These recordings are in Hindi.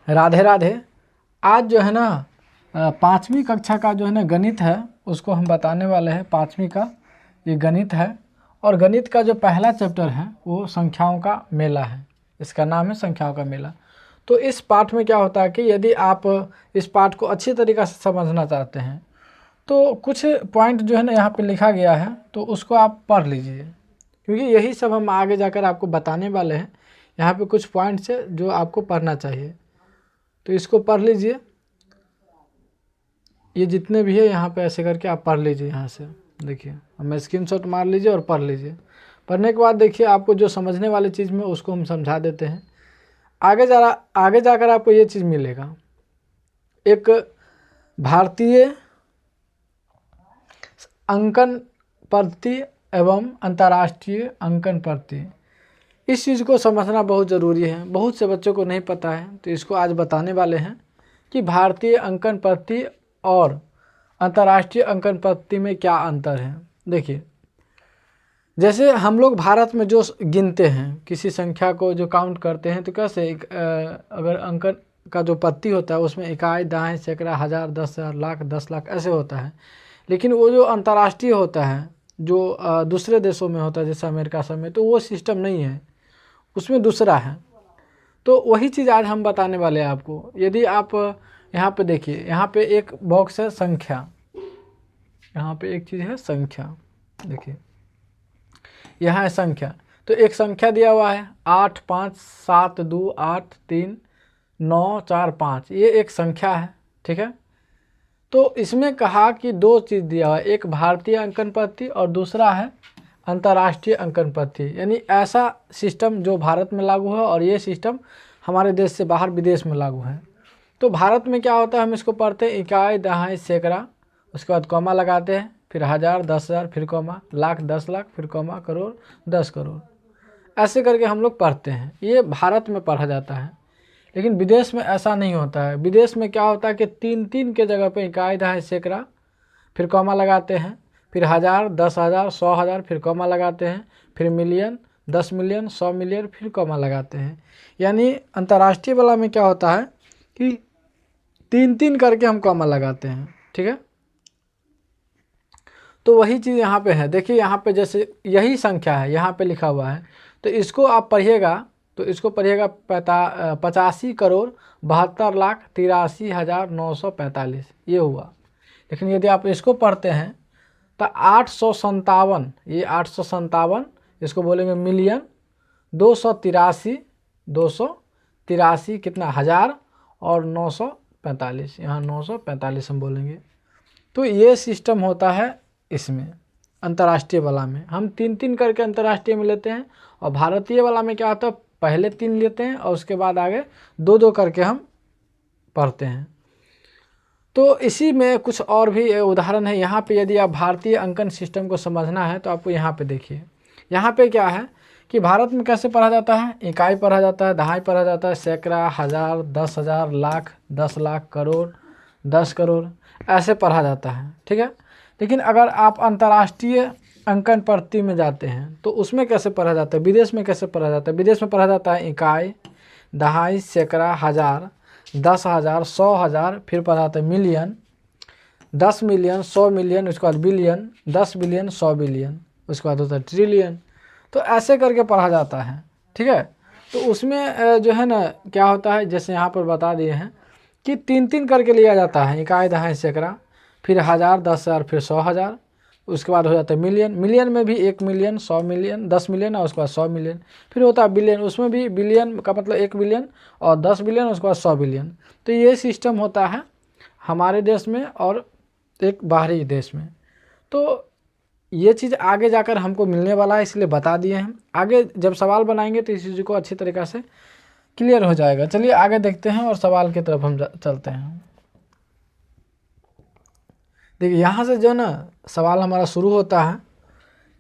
राधे राधे। आज जो है ना पाँचवीं कक्षा का जो है ना गणित है उसको हम बताने वाले हैं। पाँचवीं का ये गणित है और गणित का जो पहला चैप्टर है वो संख्याओं का मेला है। इसका नाम है संख्याओं का मेला। तो इस पाठ में क्या होता है कि यदि आप इस पाठ को अच्छी तरीक़े से समझना चाहते हैं तो कुछ पॉइंट जो है ना यहाँ पे लिखा गया है तो उसको आप पढ़ लीजिए, क्योंकि यही सब हम आगे जाकर आपको बताने वाले हैं। यहाँ पे कुछ पॉइंट्स है जो आपको पढ़ना चाहिए, तो इसको पढ़ लीजिए। ये जितने भी है यहाँ पे ऐसे करके आप पढ़ लीजिए। यहाँ से देखिए, हमें स्क्रीनशॉट मार लीजिए और पढ़ लीजिए। पढ़ने के बाद देखिए आपको जो समझने वाली चीज़ में उसको हम समझा देते हैं। आगे जाकर आपको ये चीज़ मिलेगा, एक भारतीय अंकन पद्धति एवं अंतर्राष्ट्रीय अंकन पद्धति। इस चीज़ को समझना बहुत ज़रूरी है, बहुत से बच्चों को नहीं पता है, तो इसको आज बताने वाले हैं कि भारतीय अंकन पद्धति और अंतर्राष्ट्रीय अंकन पद्धति में क्या अंतर है। देखिए, जैसे हम लोग भारत में जो गिनते हैं, किसी संख्या को जो काउंट करते हैं, तो कैसे अगर अंकन का जो पद्धति होता है उसमें इकाई, दहाई, सैकड़ा, हज़ार, 10,000, लाख, 10 लाख ऐसे होता है। लेकिन वो जो अंतर्राष्ट्रीय होता है, जो दूसरे देशों में होता है जैसे अमेरिका सब में, तो वो सिस्टम नहीं है, उसमें दूसरा है। तो वही चीज़ आज हम बताने वाले हैं आपको। यदि आप यहाँ पे देखिए, यहाँ पे एक बॉक्स है संख्या, यहाँ पे एक चीज़ है संख्या। देखिए यहाँ है संख्या, तो एक संख्या दिया हुआ है 8 5 7 2 8 3 9 4 5, ये एक संख्या है, ठीक है। तो इसमें कहा कि दो चीज़ दिया हुआ है, एक भारतीय अंकन पद्धति और दूसरा है अंतर्राष्ट्रीय अंकन पद्धति। यानी ऐसा सिस्टम जो भारत में लागू है और ये सिस्टम हमारे देश से बाहर विदेश में लागू है। तो भारत में क्या होता है, हम इसको पढ़ते हैं इकाई, दहाई, सैकड़ा, उसके बाद कॉमा लगाते हैं, फिर 1000, 10,000, फिर कॉमा, लाख, 10 लाख, फिर कॉमा, करोड़, 10 करोड़, ऐसे करके हम लोग पढ़ते हैं। ये भारत में पढ़ा जाता है। लेकिन विदेश में ऐसा नहीं होता है। विदेश में क्या होता है कि 3 के जगह पे इकाई, दहाई, सैकड़ा, फिर कॉमा लगाते हैं, फिर 1000, 10,000, 100,000, फिर कॉमा लगाते हैं, फिर मिलियन, 10 मिलियन, 100 मिलियन, फिर कॉमा लगाते हैं। यानी अंतर्राष्ट्रीय वाला में क्या होता है कि 3 करके हम कॉमा लगाते हैं, ठीक है। तो वही चीज़ यहाँ पे है। देखिए यहाँ पे जैसे यही संख्या है, यहाँ पे लिखा हुआ है, तो इसको आप पढ़िएगा, तो इसको पढ़िएगा 85 करोड़ 72 लाख 83,945, ये हुआ। लेकिन यदि आप इसको पढ़ते हैं तो 857, ये 857, इसको बोलेंगे मिलियन, 283 कितना, हज़ार, और 945, यहाँ 945 हम बोलेंगे। तो ये सिस्टम होता है इसमें अंतर्राष्ट्रीय वाला में। हम 3 करके अंतर्राष्ट्रीय में लेते हैं, और भारतीय वाला में क्या होता है, पहले 3 लेते हैं और उसके बाद आगे 2 करके हम पढ़ते हैं। तो इसी में कुछ और भी उदाहरण है। यहाँ पे यदि आप भारतीय अंकन सिस्टम को समझना है तो आपको यहाँ पे देखिए, यहाँ पे क्या है कि भारत में कैसे पढ़ा जाता है, इकाई पढ़ा जाता है, दहाई पढ़ा जाता है, सैकड़ा, हज़ार, 10,000, लाख, 10 लाख, करोड़, 10 करोड़, ऐसे पढ़ा जाता है, ठीक है। लेकिन अगर आप अंतर्राष्ट्रीय अंकन पद्धति में जाते हैं तो उसमें कैसे पढ़ा जाता है, विदेश में कैसे पढ़ा जाता है। विदेश में पढ़ा जाता है इकाई, दहाई, सैकड़ा, हज़ार, 10,000, 100,000, फिर पढ़ा जाता है मिलियन, 10 मिलियन, 100 मिलियन, उसके बाद बिलियन, 10 बिलियन, 100 बिलियन, उसके बाद होता है ट्रिलियन। तो ऐसे करके पढ़ा जाता है, ठीक है। तो उसमें जो है ना क्या होता है, जैसे यहाँ पर बता दिए हैं कि 3 करके लिया जाता है, इकाई, दहाई, सैकड़ा, फिर 1000, 10,000, फिर 100,000, उसके बाद हो जाता है मिलियन। मिलियन में भी 1 मिलियन, 100 मिलियन, 10 मिलियन, और उसके बाद 100 मिलियन, फिर होता है बिलियन। उसमें भी बिलियन का मतलब 1 बिलियन और 10 बिलियन, उसके बाद 100 बिलियन। तो ये सिस्टम होता है हमारे देश में और एक बाहरी देश में। तो ये चीज़ आगे जाकर हमको मिलने वाला है, इसलिए बता दिए हैं। आगे जब सवाल बनाएंगे तो इस चीज़ को अच्छी तरीक़ा से क्लियर हो जाएगा। चलिए आगे देखते हैं और सवाल की तरफ हम चलते हैं। देखिए यहाँ से जो ना सवाल हमारा शुरू होता है।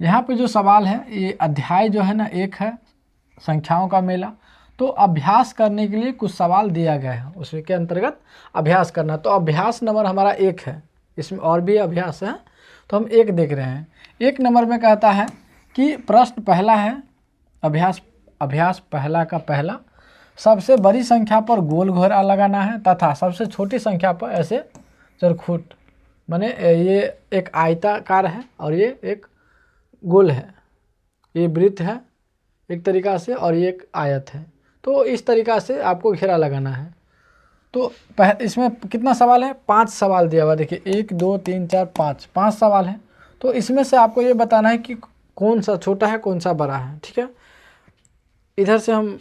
यहाँ पे जो सवाल है, ये अध्याय जो है ना एक है संख्याओं का मेला। तो अभ्यास करने के लिए कुछ सवाल दिया गया है, उसके अंतर्गत अभ्यास करना। तो अभ्यास नंबर हमारा 1 है, इसमें और भी अभ्यास है, तो हम 1 देख रहे हैं। 1 नंबर में कहता है कि प्रश्न पहला है, अभ्यास पहला का पहला, सबसे बड़ी संख्या पर गोल घेरा लगाना है तथा सबसे छोटी संख्या पर ऐसे चरखुट, माने ये एक आयताकार है और ये एक गोल है, ये वृत्त है एक तरीका से और ये एक आयत है। तो इस तरीका से आपको घेरा लगाना है। तो इसमें कितना सवाल है? 5 सवाल दिया हुआ, देखिए 1 2 3 4 5 सवाल है। तो इसमें से आपको ये बताना है कि कौन सा छोटा है कौन सा बड़ा है। ठीक है, इधर से हम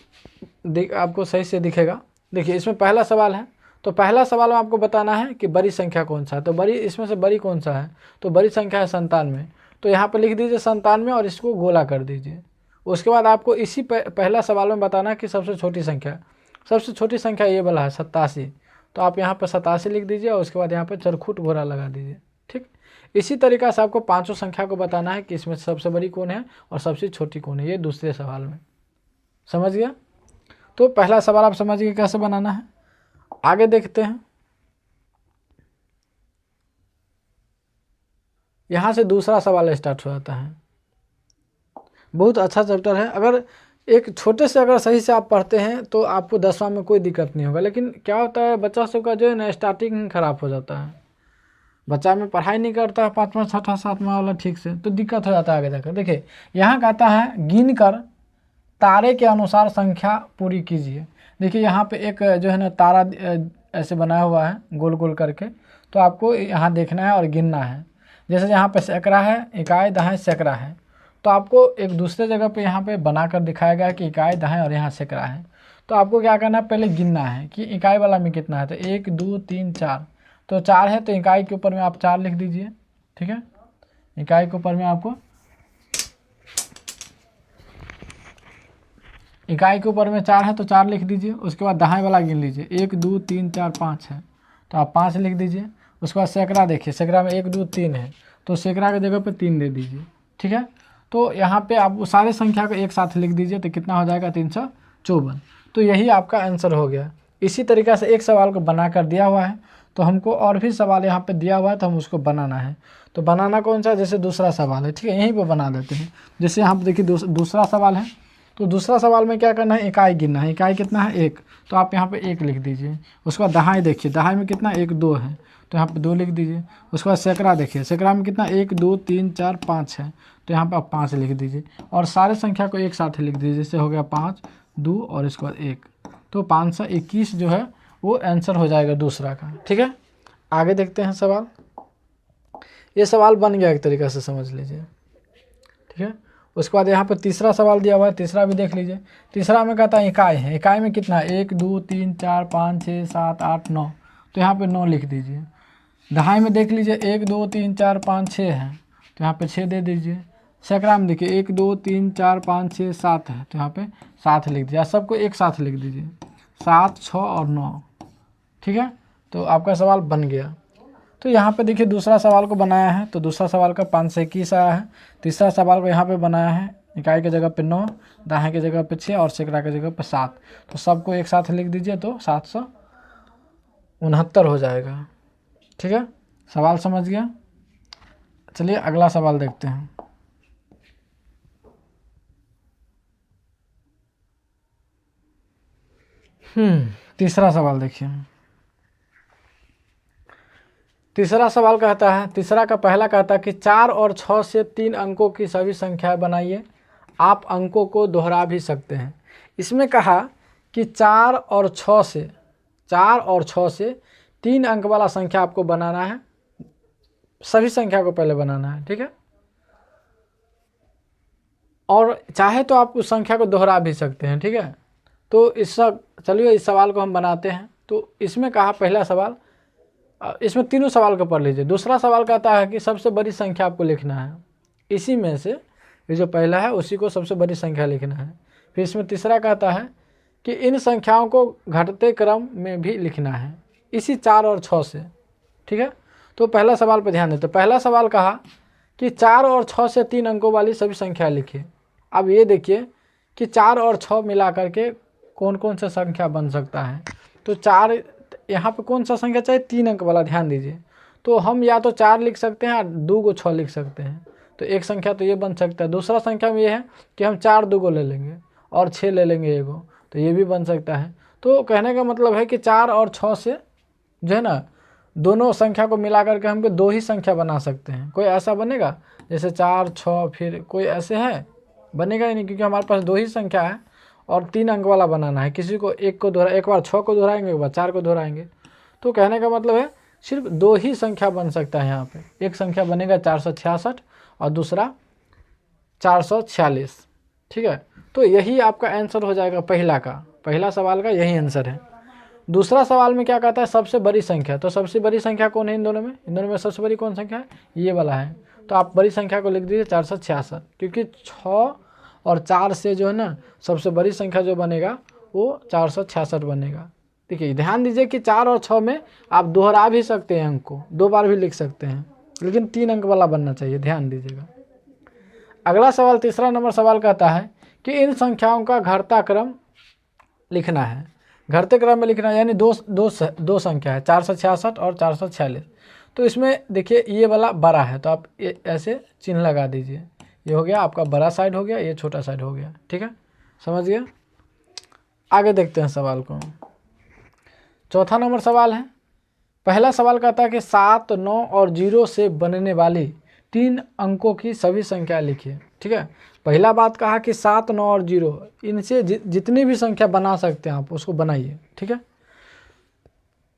आपको सही से दिखेगा। देखिए इसमें पहला सवाल है, तो पहला सवाल में आपको बताना है कि बड़ी संख्या कौन सा है। तो बड़ी, इसमें से बड़ी कौन सा है? तो बड़ी संख्या है 97। तो यहाँ पर लिख दीजिए 97 और इसको गोला कर दीजिए। उसके बाद आपको इसी पहला सवाल में बताना है कि सबसे छोटी संख्या ये वाला है 87। तो आप यहाँ पर 87 लिख दीजिए और उसके बाद यहाँ पर चरखुट घोड़ा लगा दीजिए। ठीक, इसी तरीक़ा से आपको 5 संख्या को बताना है कि इसमें सबसे बड़ी कौन है और सबसे छोटी कौन है, ये दूसरे सवाल में। समझ गया? तो पहला सवाल आप समझ गए कैसे बनाना है। आगे देखते हैं, यहाँ से दूसरा सवाल स्टार्ट हो जाता है। बहुत अच्छा चैप्टर है। अगर एक छोटे से अगर सही से आप पढ़ते हैं तो आपको 10वां में कोई दिक्कत नहीं होगा। लेकिन क्या होता है, बच्चा सबका जो है ना स्टार्टिंग खराब हो जाता है, बच्चा में पढ़ाई नहीं करता है 5वां 6वां 7वां वाला ठीक से, तो दिक्कत हो जाता है आगे जाकर। देखिए यहाँ कहता है गिन कर तारे के अनुसार संख्या पूरी कीजिए। देखिए यहाँ पे एक जो है ना तारा ऐसे बनाया हुआ है गोल गोल करके, तो आपको यहाँ देखना है और गिनना है। जैसे यहाँ पे सैकड़ा है, इकाई दहाई सैकड़ा है, तो आपको एक दूसरे जगह पे यहाँ पे बनाकर दिखाया गया कि इकाई दहाई और यहाँ सैकड़ा है। तो आपको क्या करना है, पहले गिनना है कि इकाई वाला में कितना है। तो 1 2 3 4, तो 4 है तो इकाई के ऊपर में आप 4 लिख दीजिए। ठीक है, इकाई के ऊपर में आपको इकाई के ऊपर में 4 है तो 4 लिख दीजिए। उसके बाद दहाई वाला गिन लीजिए, 1 2 3 4 5 है तो आप 5 लिख दीजिए। उसके बाद सैकड़ा देखिए, सैकड़ा में 1 2 3 है तो सैकड़ा की जगह पे 3 दे दीजिए। ठीक है, तो यहाँ पे आप सारे संख्या को एक साथ लिख दीजिए तो कितना हो जाएगा 354। तो यही आपका आंसर हो गया। इसी तरीक़े से एक सवाल को बना कर दिया हुआ है, तो हमको और भी सवाल यहाँ पे दिया हुआ है तो हम उसको बनाना है। तो बनाना कौन सा, जैसे दूसरा सवाल है, ठीक है, यहीं पे बना देते हैं। जैसे यहाँ पे देखिए दूसरा सवाल है, तो दूसरा सवाल में क्या करना है, इकाई गिनना है। इकाई कितना है 1, तो आप यहाँ पे 1 लिख दीजिए। उसके बाद दहाई देखिए, दहाई में कितना 1 2 है तो यहाँ पे 2 लिख दीजिए। उसके बाद सैकड़ा देखिए, सैकड़ा में कितना 1 2 3 4 5 है तो यहाँ पे आप 5 लिख दीजिए। और सारे संख्या को एक साथ लिख दीजिए, जैसे हो गया 5 2 और इसके बाद 1, तो 521 जो है वो आंसर हो जाएगा दूसरा का। ठीक है, आगे देखते हैं सवाल। ये सवाल बन गया एक तरीक़े से, समझ लीजिए। ठीक है, उसके बाद यहाँ पर तीसरा सवाल दिया हुआ है, तीसरा भी देख लीजिए। तीसरा में कहता है इकाई है, इकाई में कितना है 1 2 3 4 5 6 7 8 9, तो यहाँ पे 9 लिख दीजिए। दहाई में देख लीजिए 1 2 3 4 5 6 है तो यहाँ पे 6 दे दीजिए। सैकड़ा में देखिए 1 2 3 4 5 6 7 है तो यहाँ पे 7 लिख दीजिए। सबको एक साथ लिख दीजिए, 7 6 और 9। ठीक है, तो आपका सवाल बन गया। तो यहाँ पे देखिए दूसरा सवाल को बनाया है, तो दूसरा सवाल का 5 से 21 आया है। तीसरा सवाल को यहाँ पे बनाया है, इकाई की जगह पे 9, दहाई की जगह पे 6 और सैकड़ा की जगह पे 7, तो सबको एक साथ लिख दीजिए तो 769 हो जाएगा। ठीक है, सवाल समझ गया। चलिए अगला सवाल देखते हैं। तीसरा सवाल देखिए। तीसरा सवाल कहता है, तीसरा का पहला कहता है कि 4 और 6 से 3 अंकों की सभी संख्याएं बनाइए। आप अंकों को दोहरा भी सकते हैं। इसमें कहा कि 4 और 6 से 3 अंक वाला संख्या आपको बनाना है। सभी संख्या को पहले बनाना है। ठीक है, और चाहे तो आप उस संख्या को दोहरा भी सकते हैं। ठीक है, तो चलिए इस सवाल को हम बनाते हैं। तो इसमें कहा पहला सवाल, इसमें तीनों सवाल को पढ़ लीजिए। दूसरा सवाल कहता है कि सबसे बड़ी संख्या आपको लिखना है, इसी में से ये जो पहला है उसी को सबसे बड़ी संख्या लिखना है। फिर इसमें तीसरा कहता है कि इन संख्याओं को घटते क्रम में भी लिखना है, इसी 4 और 6 से। ठीक है, तो पहला सवाल पर ध्यान देते। पहला सवाल कहा कि 4 और 6 से 3 अंकों वाली सभी संख्या लिखिए। अब ये देखिए कि 4 और 6 मिला करके कौन कौन सा संख्या बन सकता है। तो 4 यहाँ पे कौन सा संख्या चाहिए, 3 अंक वाला, ध्यान दीजिए। तो हम या तो 4 लिख सकते हैं, 2 को 6 लिख सकते हैं। तो एक संख्या तो ये बन सकता है। दूसरा संख्या में ये है कि हम 4 2 को ले लेंगे और 6 ले लेंगे एगो, तो ये भी बन सकता है। तो कहने का मतलब है कि 4 और 6 से जो है ना दोनों संख्या को मिला करके हम 2 ही संख्या बना सकते हैं। कोई ऐसा बनेगा जैसे 4 6 फिर कोई ऐसे है, बनेगा ही नहीं, क्योंकि हमारे पास 2 ही संख्या है और 3 अंक वाला बनाना है। किसी को एक बार 6 को दोहराएंगे, एक बार 4 को दोहराएंगे। तो कहने का मतलब है सिर्फ 2 ही संख्या बन सकता है यहाँ पे। एक संख्या बनेगा 466 और दूसरा 446। ठीक है, तो यही आपका आंसर हो जाएगा पहला सवाल का यही आंसर है। दूसरा सवाल में क्या कहता है, सबसे बड़ी संख्या। तो सबसे बड़ी संख्या कौन है इन दोनों में सबसे बड़ी कौन संख्या है, ये वाला है। तो आप बड़ी संख्या को लिख दीजिए 466, क्योंकि 6 और 4 से जो है ना सबसे बड़ी संख्या जो बनेगा वो 466 बनेगा। देखिए ध्यान दीजिए कि 4 और 6 में आप दोहरा भी सकते हैं, अंक को 2 बार भी लिख सकते हैं, लेकिन 3 अंक वाला बनना चाहिए, ध्यान दीजिएगा। अगला सवाल, तीसरा नंबर सवाल कहता है कि इन संख्याओं का घटता क्रम लिखना है। घटते क्रम में लिखना है, यानी दो संख्या है 466 और 446। तो इसमें देखिए ये वाला बड़ा है, तो आप ऐसे चिन्ह लगा दीजिए। ये हो गया आपका बड़ा साइड हो गया, ये छोटा साइड हो गया। ठीक है, समझ गया। आगे देखते हैं सवाल को। चौथा नंबर सवाल है, पहला सवाल कहता है कि 7, 9 और 0 से बनने वाली 3 अंकों की सभी संख्या लिखिए। ठीक है, पहला बात कहा कि 7, 9 और 0, इनसे जितनी भी संख्या बना सकते हैं आप उसको बनाइए। ठीक है,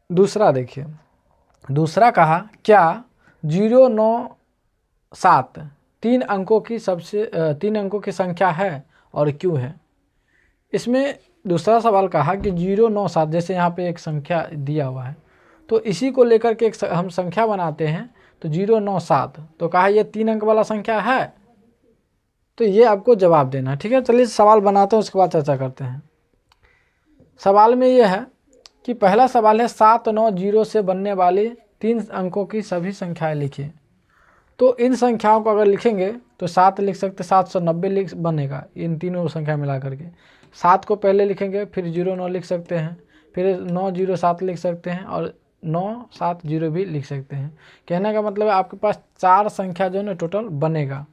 दूसरा देखिए, दूसरा कहा क्या 0, 9, 7 3 अंकों की संख्या है और क्यों है। इसमें दूसरा सवाल कहा कि 0, 9, 7, जैसे यहाँ पे एक संख्या दिया हुआ है तो इसी को लेकर के हम संख्या बनाते हैं। तो 0, 9, 7, तो कहा ये 3 अंक वाला संख्या है, तो ये आपको जवाब देना है। ठीक है, चलिए सवाल बनाते हैं, उसके बाद चर्चा करते हैं। सवाल में ये है कि पहला सवाल है 7, 9, 0 से बनने वाली 3 अंकों की सभी संख्याएं लिखिए। तो इन संख्याओं को अगर लिखेंगे तो 7 लिख सकते, 790 बनेगा इन तीनों संख्या मिला करके। 7 को पहले लिखेंगे, फिर 0, 9 लिख सकते हैं, फिर 9, 0, 7 लिख सकते हैं और 9, 7, 0 भी लिख सकते हैं। कहने का मतलब है आपके पास 4 संख्या जो है ना टोटल बनेगा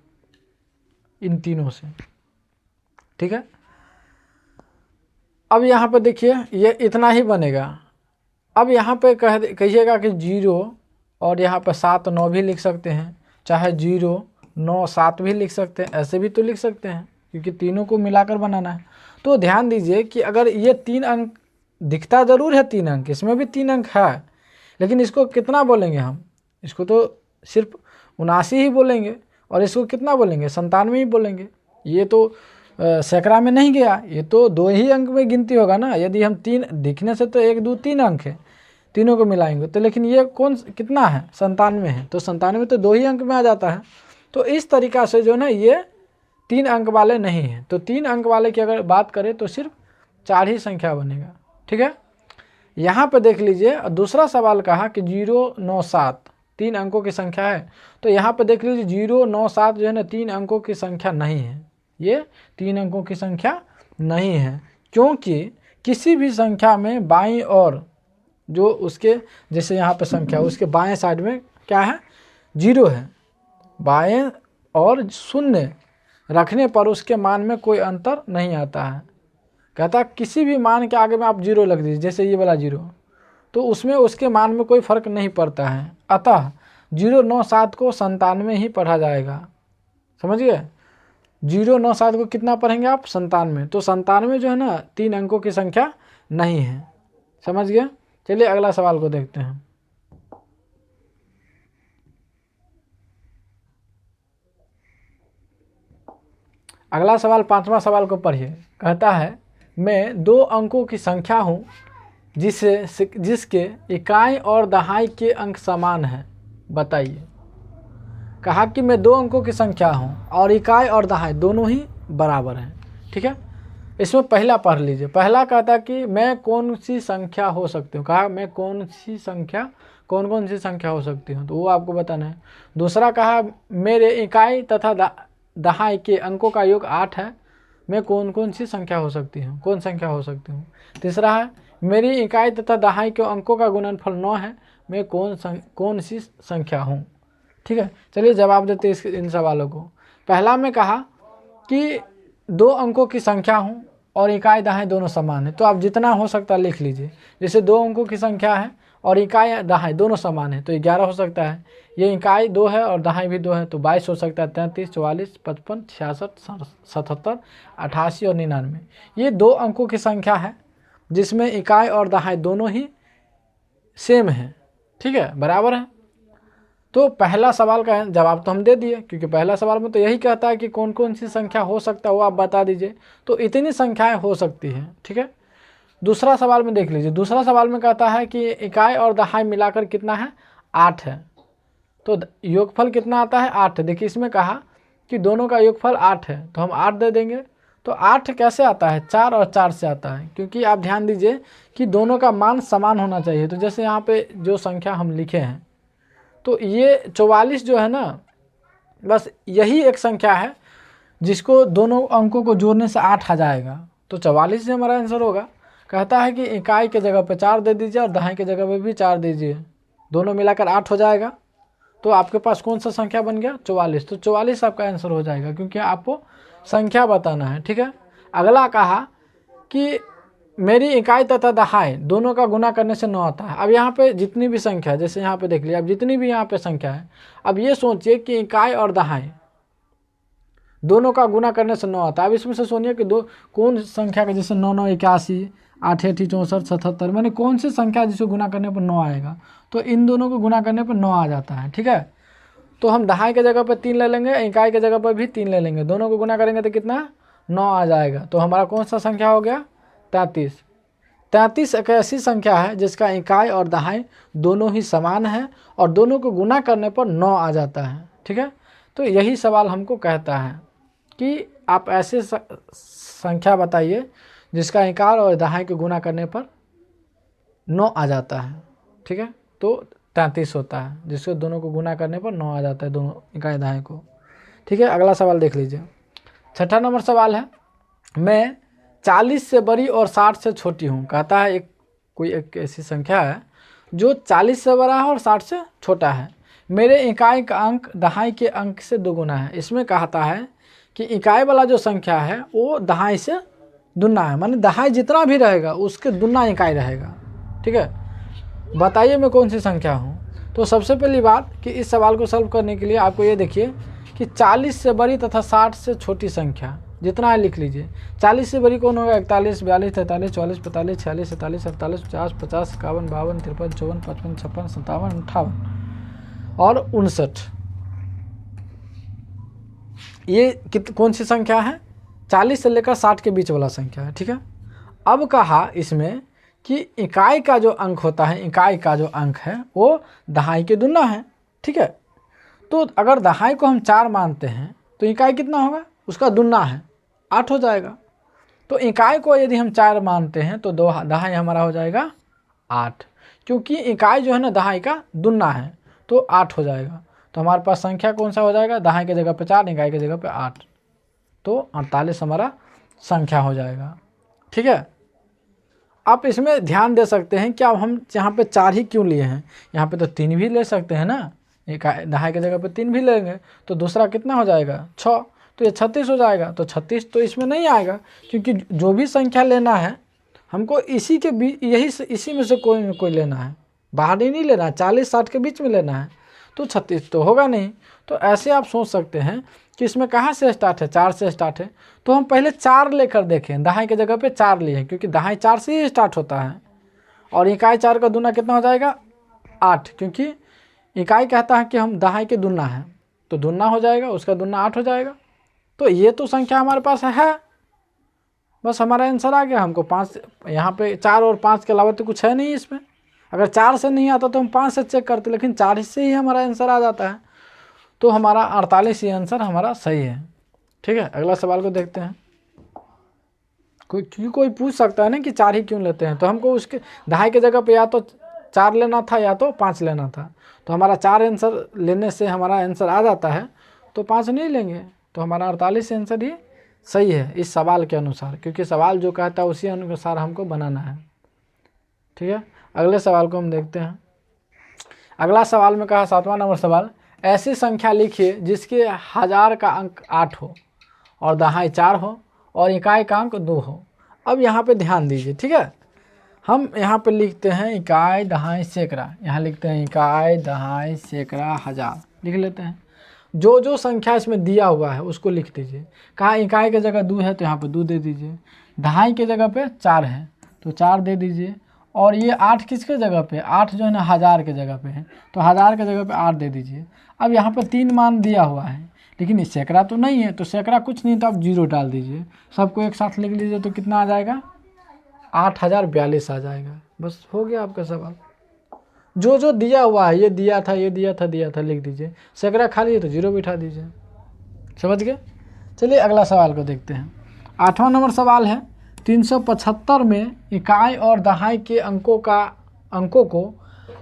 इन तीनों से। ठीक है, अब यहाँ पे देखिए ये इतना ही बनेगा। अब यहाँ पे कहिएगा कि 0 और यहाँ पे 7, 9 भी लिख सकते हैं, चाहे 0, 9, 7 भी लिख सकते हैं, ऐसे भी तो लिख सकते हैं, क्योंकि तीनों को मिलाकर बनाना है। तो ध्यान दीजिए कि अगर ये 3 अंक दिखता ज़रूर है, 3 अंक, इसमें भी 3 अंक है, लेकिन इसको कितना बोलेंगे हम, इसको तो सिर्फ 79 ही बोलेंगे, और इसको कितना बोलेंगे, 97 ही बोलेंगे। ये तो सैकड़ा में नहीं गया, ये तो 2 ही अंक में गिनती होगा ना। यदि हम 3 दिखने से तो 1, 2, 3 अंक है, तीनों को मिलाएंगे तो, लेकिन ये कितना है, 97 है, तो 97 तो 2 ही अंक में आ जाता है। तो इस तरीक़ा से जो ना ये 3 अंक वाले नहीं हैं। तो 3 अंक वाले की अगर बात करें तो सिर्फ 4 ही संख्या बनेगा। ठीक है, यहाँ पे देख लीजिए, दूसरा सवाल कहा कि 0, 9, 7 3 अंकों की संख्या है। तो यहाँ पे देख लीजिए 0, 9, 7 जो है ना 3 अंकों की संख्या नहीं है, ये 3 अंकों की संख्या नहीं है, क्योंकि किसी भी संख्या में बाईं ओर जो उसके, जैसे यहाँ पे संख्या उसके बाएं साइड में क्या है, 0 है, बाएं और 0 रखने पर उसके मान में कोई अंतर नहीं आता है। कहता किसी भी मान के आगे में आप 0 लग दीजिए, जैसे ये वाला 0, तो उसमें उसके मान में कोई फर्क नहीं पड़ता है। अतः 0, 9, 7 को 97 ही पढ़ा जाएगा। समझ गए, 0, 9, 7 को कितना पढ़ेंगे आप, 97। तो 97 जो है ना 3 अंकों की संख्या नहीं है। समझ गए, चलिए अगला सवाल को देखते हैं। अगला सवाल 5वां सवाल को पढ़िए। कहता है मैं 2 अंकों की संख्या हूँ जिसके इकाई और दहाई के अंक समान हैं, बताइए। कहा कि मैं 2 अंकों की संख्या हूँ और इकाई और दहाई दोनों ही बराबर हैं। ठीक है, इसमें पहला पढ़ लीजिए। पहला कहता कि मैं कौन सी संख्या हो सकती हूँ, कहा मैं कौन सी संख्या हो सकती हूँ, तो वो आपको बताना है। दूसरा कहा मेरे इकाई तथा दहाई के अंकों का योग 8 है, मैं कौन सी संख्या हो सकती हूँ, तीसरा है मेरी इकाई तथा दहाई के अंकों का गुणनफल 9 है, मैं कौन सी संख्या हूँ। ठीक है, चलिए जवाब देते हैं इन सवालों को। पहला में कहा कि 2 अंकों की संख्या हूँ और इकाई दहाई दोनों समान है, तो आप जितना हो सकता है लिख लीजिए। जैसे 2 अंकों की संख्या है और इकाई दहाई दोनों समान है, तो 11 हो सकता है। ये इकाई 2 है और दहाई भी 2 है, तो 22 हो सकता है। 33, 44, 55, 66, 77, 88 और 99, ये 2 अंकों की संख्या है जिसमें इकाई और दहाई दोनों ही सेम है, ठीक है, बराबर है। तो पहला सवाल का जवाब तो हम दे दिए, क्योंकि पहला सवाल में तो यही कहता है कि कौन कौन सी संख्या हो सकता है वो आप बता दीजिए, तो इतनी संख्याएं हो सकती हैं, ठीक है। दूसरा सवाल में देख लीजिए, दूसरा सवाल में कहता है कि इकाई और दहाई मिलाकर कितना है, 8 है। तो योगफल कितना आता है, 8। देखिए इसमें कहा कि दोनों का योगफल 8 है, तो हम 8 दे देंगे। तो 8 कैसे आता है, 4 और 4 से आता है, क्योंकि आप ध्यान दीजिए कि दोनों का मान समान होना चाहिए। तो जैसे यहाँ पे जो संख्या हम लिखे हैं, तो ये 44 जो है ना, बस यही एक संख्या है जिसको दोनों अंकों को जोड़ने से 8 आ जाएगा, तो 44 से हमारा आंसर होगा। कहता है कि इकाई के जगह पे 4 दे दीजिए और दहाई के जगह पे भी 4 दीजिए, दोनों मिलाकर 8 हो जाएगा। तो आपके पास कौन सा संख्या बन गया, 44। तो 44 आपका आंसर हो जाएगा, क्योंकि आपको संख्या बताना है, ठीक है। अगला कहा कि मेरी इकाई तथा दहाई दोनों का गुना करने से 9 आता है। अब यहाँ पे जितनी भी संख्या है, जैसे यहाँ पे देख लिया, अब जितनी भी यहाँ पे संख्या है, अब ये सोचिए कि इकाई और दहाई दोनों का गुना करने से 9 आता है। अब इसमें से सुनिए कि कौन संख्या का, जैसे 9 9 81, 8 8 64, 77, मैंने कौन सी संख्या जिसको गुना करने पर 9 आएगा, तो इन दोनों को गुना करने पर 9 आ जाता है, ठीक है। तो हम दहाई के जगह पर 3 ले लेंगे, इकाई के जगह पर भी 3 ले लेंगे, दोनों को गुना करेंगे तो कितना, 9 आ जाएगा। तो हमारा कौन सा संख्या हो गया, 33। 33 एक ऐसी संख्या है जिसका इकाई और दहाई दोनों ही समान है और दोनों को गुना करने पर 9 आ जाता है, ठीक है। तो यही सवाल हमको कहता है कि आप ऐसे संख्या बताइए जिसका इकाई और दहाई को गुना करने पर 9 आ जाता है, ठीक है। तो 33 होता है, जिसको दोनों को गुना करने पर 9 आ जाता है, दोनों इकाई दहाई को, ठीक है। अगला सवाल देख लीजिए, 6ठा नंबर सवाल है, मैं 40 से बड़ी और 60 से छोटी हूँ। कहता है कोई एक ऐसी संख्या है जो 40 से बड़ा है और 60 से छोटा है, मेरे इकाई का अंक दहाई के अंक से 2 गुना है। इसमें कहता है कि इकाई वाला जो संख्या है वो दहाई से दुना है, माने दहाई जितना भी रहेगा उसके दुना इकाई रहेगा, ठीक है। बताइए मैं कौन सी संख्या हूँ। तो सबसे पहली बात कि इस सवाल को सॉल्व करने के लिए आपको ये देखिए कि 40 से बड़ी तथा 60 से छोटी संख्या जितना है लिख लीजिए। 40 से बड़ी कौन होगा, 41, 42, 43, 44, 45, 46, 47, 48, 50, 50, 51, 52, 53, 54, 55, 56, 57, 58 और 59। ये कौन सी संख्या है, 40 से लेकर 60 के बीच वाला संख्या है, ठीक है। अब कहा इसमें कि इकाई का जो अंक होता है, इकाई का जो अंक है वो दहाई के दुना है, ठीक है। तो अगर दहाई को हम 4 मानते हैं तो इकाई कितना होगा, उसका दुना है, 8 हो जाएगा। तो इकाई को यदि हम 4 मानते हैं तो दहाई हमारा हो जाएगा 8, क्योंकि इकाई जो है ना दहाई का दुना है, तो 8 हो जाएगा। तो हमारे पास संख्या कौन सा हो जाएगा, दहाई के जगह पे 4, इकाई के जगह पे 8, तो 48 हमारा संख्या हो जाएगा, ठीक है। आप इसमें ध्यान दे सकते हैं कि अब हम यहाँ पे 4 ही क्यों लिए हैं, यहाँ पे तो 3 भी ले सकते हैं ना, दहाई के जगह पे 3 भी लेंगे तो दूसरा कितना हो जाएगा, 6, तो ये 36 हो जाएगा। तो 36 तो इसमें नहीं आएगा, क्योंकि जो भी संख्या लेना है हमको इसी के बीच, इसी में से कोई न कोई लेना है, बाहर ही नहीं लेना है, 40-60 के बीच में लेना है, तो 36 तो होगा नहीं। तो ऐसे आप सोच सकते हैं कि इसमें कहाँ से स्टार्ट है, 4 से स्टार्ट है, तो हम पहले 4 लेकर देखें, दहाई के जगह पे 4 लिए, क्योंकि दहाई 4 से ही स्टार्ट होता है और इकाई 4 का दुना कितना हो जाएगा, 8, क्योंकि इकाई कहता है कि हम दहाई के दुना है, तो दुना हो जाएगा, उसका दुना 8 हो जाएगा। तो ये तो संख्या हमारे पास है, बस हमारा आंसर आ गया। हमको 5, यहाँ पे 4 और 5 के अलावा तो कुछ है नहीं इसमें। अगर 4 से नहीं आता तो हम 5 से चेक करते, लेकिन 4 से ही हमारा आंसर आ जाता है, तो हमारा 48 ही आंसर हमारा सही है, ठीक है। अगला सवाल को देखते हैं। कोई पूछ सकता है ना कि 4 ही क्यों लेते हैं, तो हमको उसके दहाई के जगह पे या तो 4 लेना था या तो 5 लेना था, तो हमारा 4 आंसर लेने से हमारा आंसर आ जाता है, तो 5 नहीं लेंगे, तो हमारा 48 आंसर ही सही है इस सवाल के अनुसार, क्योंकि सवाल जो कहता है उसी अनुसार हमको बनाना है, ठीक है। अगले सवाल को हम देखते हैं। अगला सवाल में कहा 7वां नंबर सवाल, ऐसी संख्या लिखिए जिसके 1000 का अंक 8 हो और दहाई 4 हो और इकाई का अंक 2 हो। अब यहाँ पे ध्यान दीजिए, ठीक है। हम यहाँ पे लिखते हैं इकाई, दहाई, सैकड़ा, यहाँ लिखते हैं इकाई, दहाई, सैकड़ा, हज़ार लिख लेते हैं। जो जो संख्या इसमें दिया हुआ है उसको लिख दीजिए। कहाँ इकाई की जगह 2 है तो यहाँ पे 2 दे दीजिए, दहाई की जगह पे 4 है तो 4 दे दीजिए, और ये 8 किसके जगह पे, 8 जो है ना हज़ार के जगह पे है तो हज़ार के जगह पे 8 दे दीजिए। अब यहाँ पे 3 मान दिया हुआ है लेकिन इस सैकड़ा तो नहीं है, तो सैकड़ा कुछ नहीं तो आप 0 डाल दीजिए, सबको एक साथ लिख लीजिए तो कितना आ जाएगा, 8042 आ जाएगा। बस हो गया आपका सवाल। जो जो दिया हुआ है, ये दिया था, ये दिया था लिख दीजिए, सैकड़ा खाली है तो 0 बिठा दीजिए। समझ गए। चलिए अगला सवाल को देखते हैं। 8वां नंबर सवाल है, 375 में इकाई और दहाई के अंकों को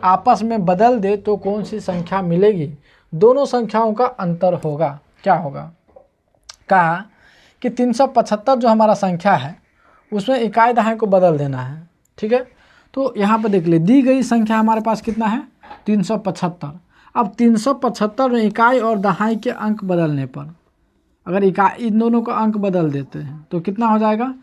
आपस में बदल दे तो कौन सी संख्या मिलेगी, दोनों संख्याओं का अंतर होगा, क्या होगा। कहा कि 375 जो हमारा संख्या है उसमें इकाई दहाई को बदल देना है, ठीक है। तो यहाँ पर देख ले, दी गई संख्या हमारे पास कितना है, 375। अब 375 में इकाई और दहाई के अंक बदलने पर, अगर इकाई इन दोनों का अंक बदल देते हैं तो कितना हो जाएगा,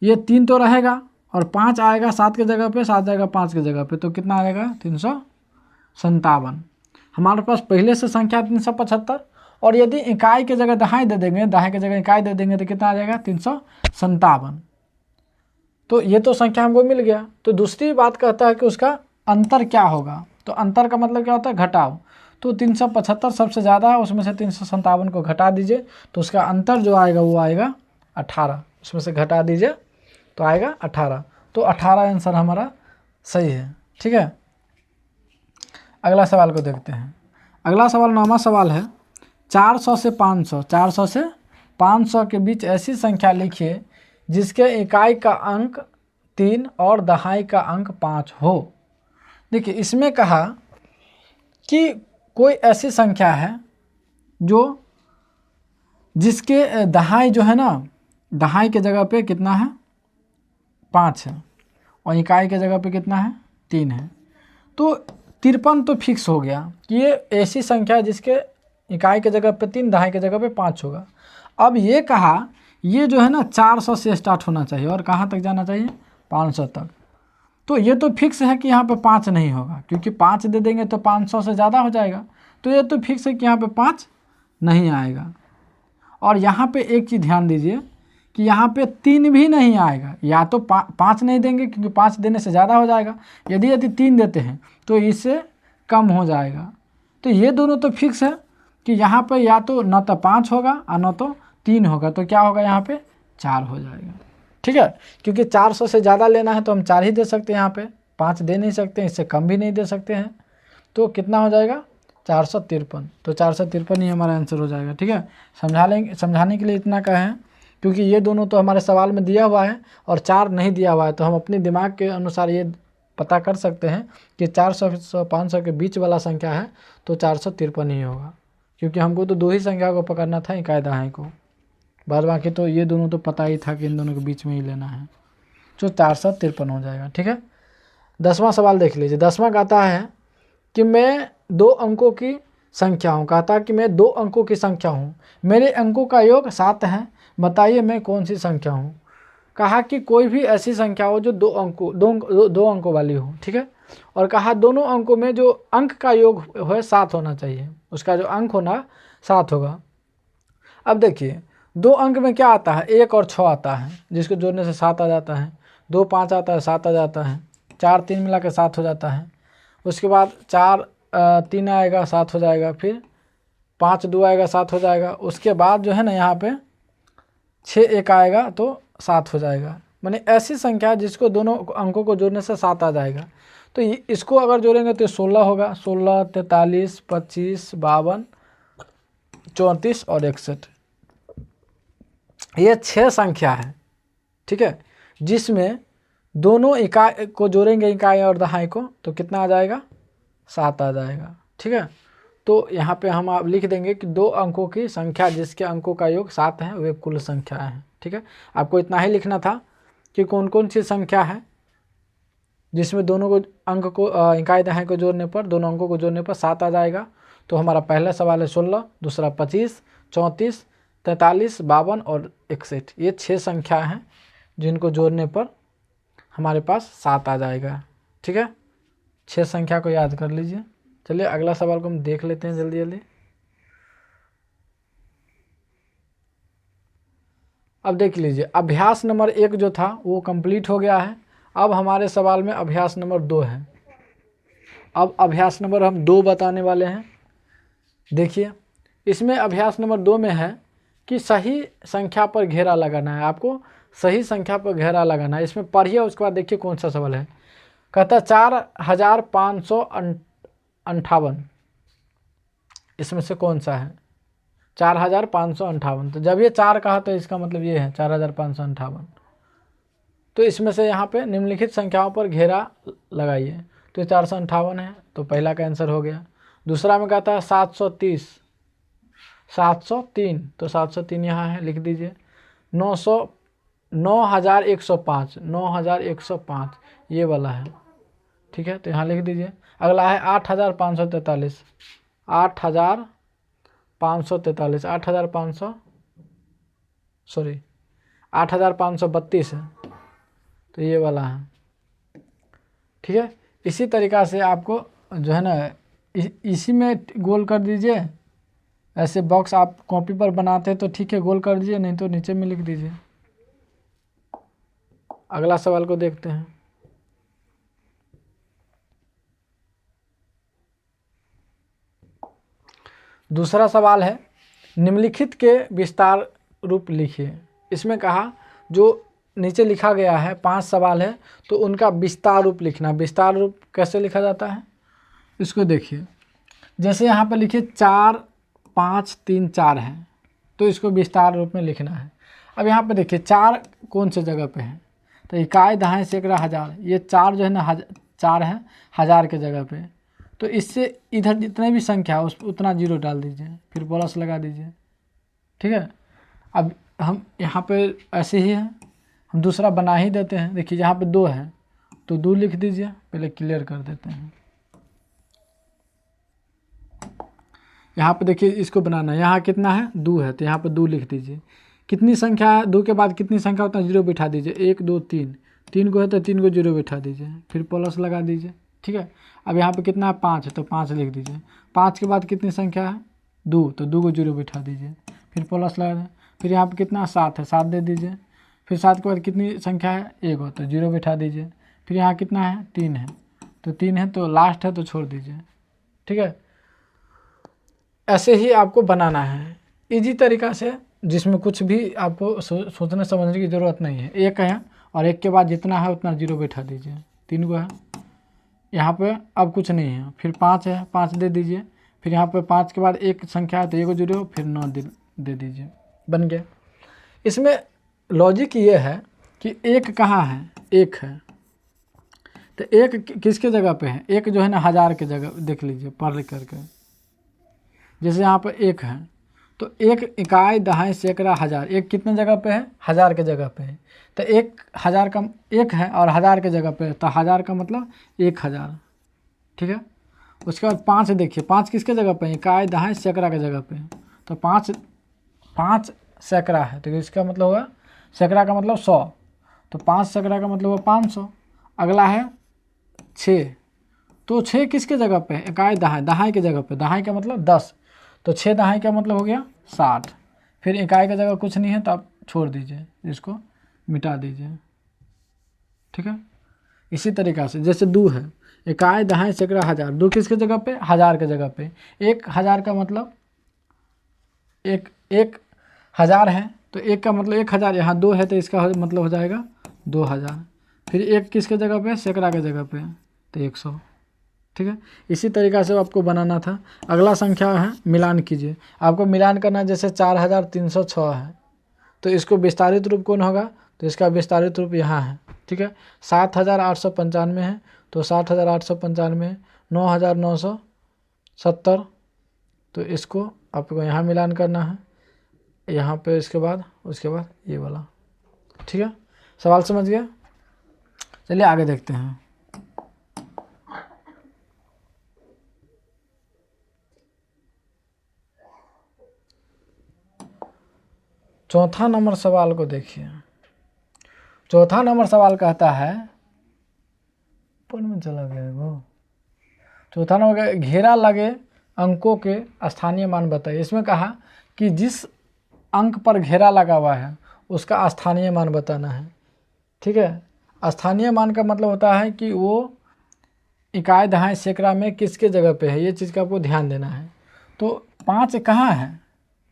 ये 3 तो रहेगा और 5 आएगा 7 की जगह पे, 7 जाएगा 5 की जगह पे, तो कितना आएगा 357। हमारे पास पहले से संख्या 375, और यदि इकाई की जगह दहाई दे देंगे, दहाई की जगह इकाई दे देंगे तो कितना आ जाएगा 357। तो ये तो संख्या हमको मिल गया। तो दूसरी बात कहता है कि उसका अंतर क्या होगा, तो अंतर का मतलब क्या होता है, घटाव। तो 375 सबसे ज़्यादा है, उसमें से 357 को घटा दीजिए तो उसका अंतर जो आएगा वो आएगा 18, उसमें से घटा दीजिए तो आएगा 18। तो 18 आंसर हमारा सही है, ठीक है। अगला सवाल को देखते हैं। अगला सवाल 9वां सवाल है, 400 से 500, 400 से 500 के बीच ऐसी संख्या लिखिए जिसके इकाई का अंक 3 और दहाई का अंक 5 हो। देखिए इसमें कहा कि कोई ऐसी संख्या है जो जिसके दहाई जो है ना, दहाई के जगह पे कितना है 5 है और इकाई के जगह पे कितना है 3 है। तो 53 तो फिक्स हो गया कि ये ऐसी संख्या है जिसके इकाई के जगह पे 3, दहाई के जगह पे 5 होगा। अब ये कहा ये जो है ना 400 से स्टार्ट होना चाहिए और कहाँ तक जाना चाहिए 500 तक। तो ये तो फिक्स है कि यहाँ पे 5 नहीं होगा, क्योंकि 5 दे देंगे तो 500 से ज़्यादा हो जाएगा। तो ये तो फिक्स है कि यहाँ पे 5 नहीं आएगा। और यहाँ पे एक चीज़ ध्यान दीजिए कि यहाँ पे 3 भी नहीं आएगा, या तो 5 नहीं देंगे क्योंकि 5 देने से ज़्यादा हो जाएगा, यदि 3 देते हैं तो इससे कम हो जाएगा। तो ये दोनों तो फिक्स है कि यहाँ पे या तो न तो 5 होगा और न तो 3 होगा, तो क्या होगा यहाँ पे 4 हो जाएगा, ठीक है। क्योंकि 400 से ज़्यादा लेना है तो हम 4 ही दे सकते हैं, यहाँ पे 5 दे नहीं सकते, इससे कम भी नहीं दे सकते हैं। तो कितना हो जाएगा 453। तो 453 ही हमारा आंसर हो जाएगा, ठीक है। समझाने के लिए इतना कहें क्योंकि ये दोनों तो हमारे सवाल में दिया हुआ है और 4 नहीं दिया हुआ है, तो हम अपने दिमाग के अनुसार ये पता कर सकते हैं कि 400 से 500 के बीच वाला संख्या है तो 453 ही होगा, क्योंकि हमको तो 2 ही संख्या को पकड़ना था, इकाई दहाई को। बाद बाकी तो ये दोनों तो पता ही था कि इन दोनों के बीच में ही लेना है, तो 453 हो जाएगा, ठीक है। 10वां सवाल देख लीजिए। 10वां कहता है कि मैं 2 अंकों की संख्या हूँ, कहता है कि मैं 2 अंकों की संख्या हूँ, मेरे अंकों का योग 7 है, बताइए मैं कौन सी संख्या हूँ। कहा कि कोई भी ऐसी संख्या हो जो 2 अंकों वाली हो, ठीक है। और कहा दोनों अंकों में जो अंक का योग हो 7 होना चाहिए, उसका जो अंक होना 7 होगा। अब देखिए 2 अंक में क्या आता है, 1 और 6 आता है, जिसको जोड़ने से 7 आ जाता है। 2 5 आता है, 7 आ जाता है। 4 3 मिला के 7 हो जाता है। उसके बाद 4 3 आएगा 7 हो जाएगा, फिर 5 2 आएगा 7 हो जाएगा। उसके बाद जो है ना यहाँ पे 6 1 आएगा तो 7 हो जाएगा। माने ऐसी संख्या जिसको दोनों अंकों को जोड़ने से 7 आ जाएगा। तो इसको अगर जोड़ेंगे तो 16 होगा, 16 43 25 52 34 और 61। ये 6 संख्या है, ठीक है, जिसमें दोनों इकाई को जोड़ेंगे, इकाई और दहाई को, तो कितना आ जाएगा 7 आ जाएगा, ठीक है। तो यहाँ पे हम आप लिख देंगे कि 2 अंकों की संख्या जिसके अंकों का योग 7 है वे कुल संख्या है, ठीक है। आपको इतना ही लिखना था कि कौन कौन सी संख्या है जिसमें दोनों को अंक को इकाई दहाई को जोड़ने पर, दोनों अंकों को जोड़ने पर 7 आ जाएगा। तो हमारा पहला सवाल है 16, दूसरा 25, 34, 43, 52 और 61। ये 6 संख्या हैं जिनको जोड़ने पर हमारे पास 7 आ जाएगा। ठीक है, 6 संख्या को याद कर लीजिए। चलिए अगला सवाल को हम देख लेते हैं जल्दी जल्दी। अब देख लीजिए, अभ्यास नंबर 1 जो था वो कंप्लीट हो गया है। अब हमारे सवाल में अभ्यास नंबर 2 है। अब अभ्यास नंबर हम 2 बताने वाले हैं। देखिए, इसमें अभ्यास नंबर 2 में है कि सही संख्या पर घेरा लगाना है। आपको सही संख्या पर घेरा लगाना है। इसमें पढ़िए, उसके बाद देखिए कौन सा सवाल है। कहता 4558, इसमें से कौन सा है 4558। तो जब ये 4 कहा तो इसका मतलब ये है 4558। तो इसमें से यहाँ पे निम्नलिखित संख्याओं पर घेरा लगाइए। तो 458 है, तो पहला का आंसर हो गया। दूसरा में कहता है 730, 703, तो 703 यहाँ है, लिख दीजिए। 9105, 9105 ये वाला है। ठीक है, तो यहाँ लिख दीजिए। अगला है 8543, 8543, 8532 है, तो ये वाला है। ठीक है, इसी तरीक़ा से आपको जो है ना इसी में गोल कर दीजिए। ऐसे बॉक्स आप कॉपी पर बनाते हैं तो ठीक है, गोल कर दीजिए, नहीं तो नीचे में लिख दीजिए। अगला सवाल को देखते हैं। दूसरा सवाल है, निम्नलिखित के विस्तार रूप लिखिए। इसमें कहा जो नीचे लिखा गया है 5 सवाल है, तो उनका विस्तार रूप लिखना। विस्तार रूप कैसे लिखा जाता है इसको देखिए। जैसे यहाँ पर लिखिए 4 5 3 4 है, तो इसको विस्तार रूप में लिखना है। अब यहाँ पे देखिए 4 कौन से जगह पे है, तो इकाई, दहाई, सैकड़ा, हजार। ये 4 जो है ना 4 है हज़ार के जगह पे। तो इससे इधर जितने भी संख्या है उतना 0 डाल दीजिए, फिर प्लस लगा दीजिए। ठीक है, अब हम यहाँ पे ऐसे ही है, हम दूसरा बना ही देते हैं। देखिए यहाँ पे 2 है तो 2 लिख दीजिए, पहले क्लियर कर देते हैं। यहाँ पे देखिए इसको बनाना है, यहाँ कितना है 2 है, तो यहाँ पे 2 लिख दीजिए। कितनी संख्या है 2 के बाद कितनी संख्या उतना 0 बिठा दीजिए। 1 2 3, 3 को है तो 3 को 0 बिठा दीजिए, फिर प्लस लगा दीजिए। ठीक है, अब यहाँ पे कितना है 5 है, तो 5 लिख दीजिए। 5 के बाद कितनी संख्या है 2, तो 2 को 0 बिठा दीजिए, फिर प्लस लगा दें। फिर यहाँ पे कितना 7 है, 7 दे दीजिए। फिर 7 के बाद कितनी संख्या है 1 हो, तो 0 बिठा दीजिए। फिर यहाँ कितना है 3 है, तो 3 है तो लास्ट है तो छोड़ दीजिए। ठीक है, ऐसे ही आपको बनाना है इजी तरीक़ा से, जिसमें कुछ भी आपको सोचने समझने की ज़रूरत नहीं है। 1 है और 1 के बाद जितना है उतना 0 बैठा दीजिए। 3 को है, यहाँ पे अब कुछ नहीं है। फिर 5 है, 5 दे दीजिए। फिर यहाँ पे 5 के बाद एक संख्या है तो 1 0, फिर 9 दे दीजिए, बन गया। इसमें लॉजिक ये है कि 1 कहाँ है, 1 है, तो 1 किसके जगह पे है, 1 जो है ना हज़ार के जगह, देख लीजिए पढ़ करके। जैसे यहाँ पर 1 है तो 1 इकाई, दहाई, सैकड़ा, हज़ार। 1 कितने जगह पे है, हज़ार के जगह पे है। तो 1000 का 1 है और हज़ार के जगह पे है, तो हज़ार का मतलब 1000। ठीक है, उसके बाद 5 देखिए, 5 किसके जगह पे है, इकाई, दहाई, सैकड़ा के जगह पे है। तो 5 सैकड़ा है, तो इसका मतलब होगा सैकड़ा का मतलब 100, तो 5 सैकड़ा का मतलब होगा 500। अगला है 6, तो 6 किसके जगह पे है, इकाई, दहाई, दहाई के जगह पे। दहाई का मतलब 10, तो 6 दहाई का मतलब हो गया 60। फिर इकाई का जगह कुछ नहीं है तो आप छोड़ दीजिए, इसको मिटा दीजिए। ठीक है, इसी तरीक़ा से जैसे 2 है, इकाई, दहाई, सैकड़ा, हज़ार। 2 किसके जगह पे, हज़ार के जगह पे। 1000 का मतलब एक हज़ार है, तो 1 का मतलब 1000, यहाँ 2 है तो इसका मतलब हो जाएगा 2000। फिर 1 किसके जगह पे, सैकड़ा के जगह पे, तो 100। ठीक है, इसी तरीक़ा से आपको बनाना था। अगला संख्या है मिलान कीजिए। आपको मिलान करना है, जैसे 4306 है, तो इसको विस्तारित रूप कौन होगा, तो इसका विस्तारित रूप यहाँ है। ठीक है, 7895 है, तो 7895 है। 9970, तो इसको आपको यहाँ मिलान करना है, यहाँ पे उसके बाद ये वाला। ठीक है, सवाल समझ गया। चलिए आगे देखते हैं। चौथा नंबर सवाल को देखिए। चौथा नंबर सवाल कहता है, ऊपर में चला गया वो, चौथा नंबर घेरा लगे अंकों के स्थानीय मान बताइए। इसमें कहा कि जिस अंक पर घेरा लगा हुआ है उसका स्थानीय मान बताना है। ठीक है, स्थानीय मान का मतलब होता है कि वो इकाई दहाई सैकड़ा में किसके जगह पे है, ये चीज़ का आपको ध्यान देना है। तो 5 कहाँ है,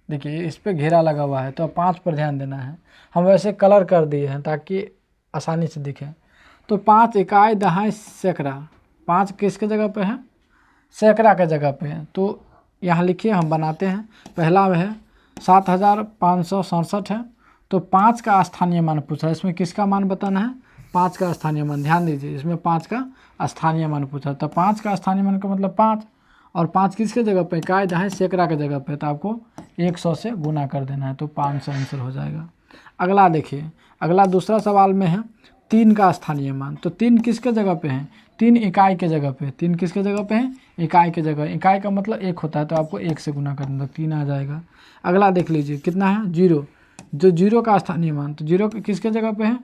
देखिए इस पर घेरा लगा हुआ है तो 5 पर ध्यान देना है। हम वैसे कलर कर दिए हैं ताकि आसानी से दिखे। तो 5 इकाई दहाई सैकड़ा, 5 किसके जगह पे है, सैकड़ा के जगह पे है। तो यहाँ लिखिए, हम बनाते हैं। पहला है 7567 है, तो 5 का स्थानीय मान पूछा है। इसमें किसका मान बताना है, 5 का स्थानीय मान। ध्यान दीजिए, इसमें 5 का स्थानीय मान पूछा, तो 5 का स्थानीय मान का मतलब 5, और 5 किसके जगह पे, इकाई दहाई सैकड़ा के जगह पे, तो आपको 100 से गुना कर देना है, तो 500 आंसर हो जाएगा। अगला देखिए, अगला दूसरा सवाल में है 3 का स्थानीय मान। तो 3 किसके जगह पे है, 3 इकाई के जगह पे। 3 किसके जगह पे है, इकाई के जगह। इकाई का मतलब 1 होता है, तो आपको 1 से गुना करना, तो 3 आ जाएगा। अगला देख लीजिए कितना है, 0, जो 0 का स्थानीय मान, तो 0 किसके जगह पे है,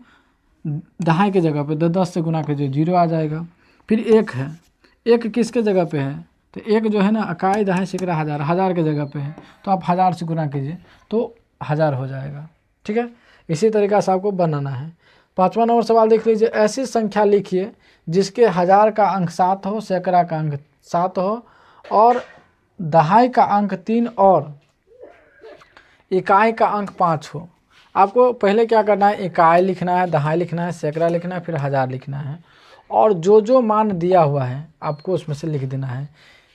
दहाई के जगह पे, 10 से गुना कीजिए 0 आ जाएगा। फिर 1 है, 1 किसके जगह पे है, तो 1 जो है ना इकाई दहाई सैकड़ा हज़ार, 1000 के जगह पे है, तो आप 1000 से गुना कीजिए तो 1000 हो जाएगा। ठीक है, इसी तरीक़ा से आपको बनाना है। 5वां नंबर सवाल देख लीजिए, ऐसी संख्या लिखिए जिसके 1000 का अंक 7 हो, सैकड़ा का अंक 7 हो, और दहाई का अंक 3 और इकाई का अंक 5 हो। आपको पहले क्या करना है, इकाई लिखना है, दहाई लिखना है, सैकड़ा लिखना है, फिर 1000 लिखना है, और जो जो मान दिया हुआ है आपको उसमें से लिख देना है।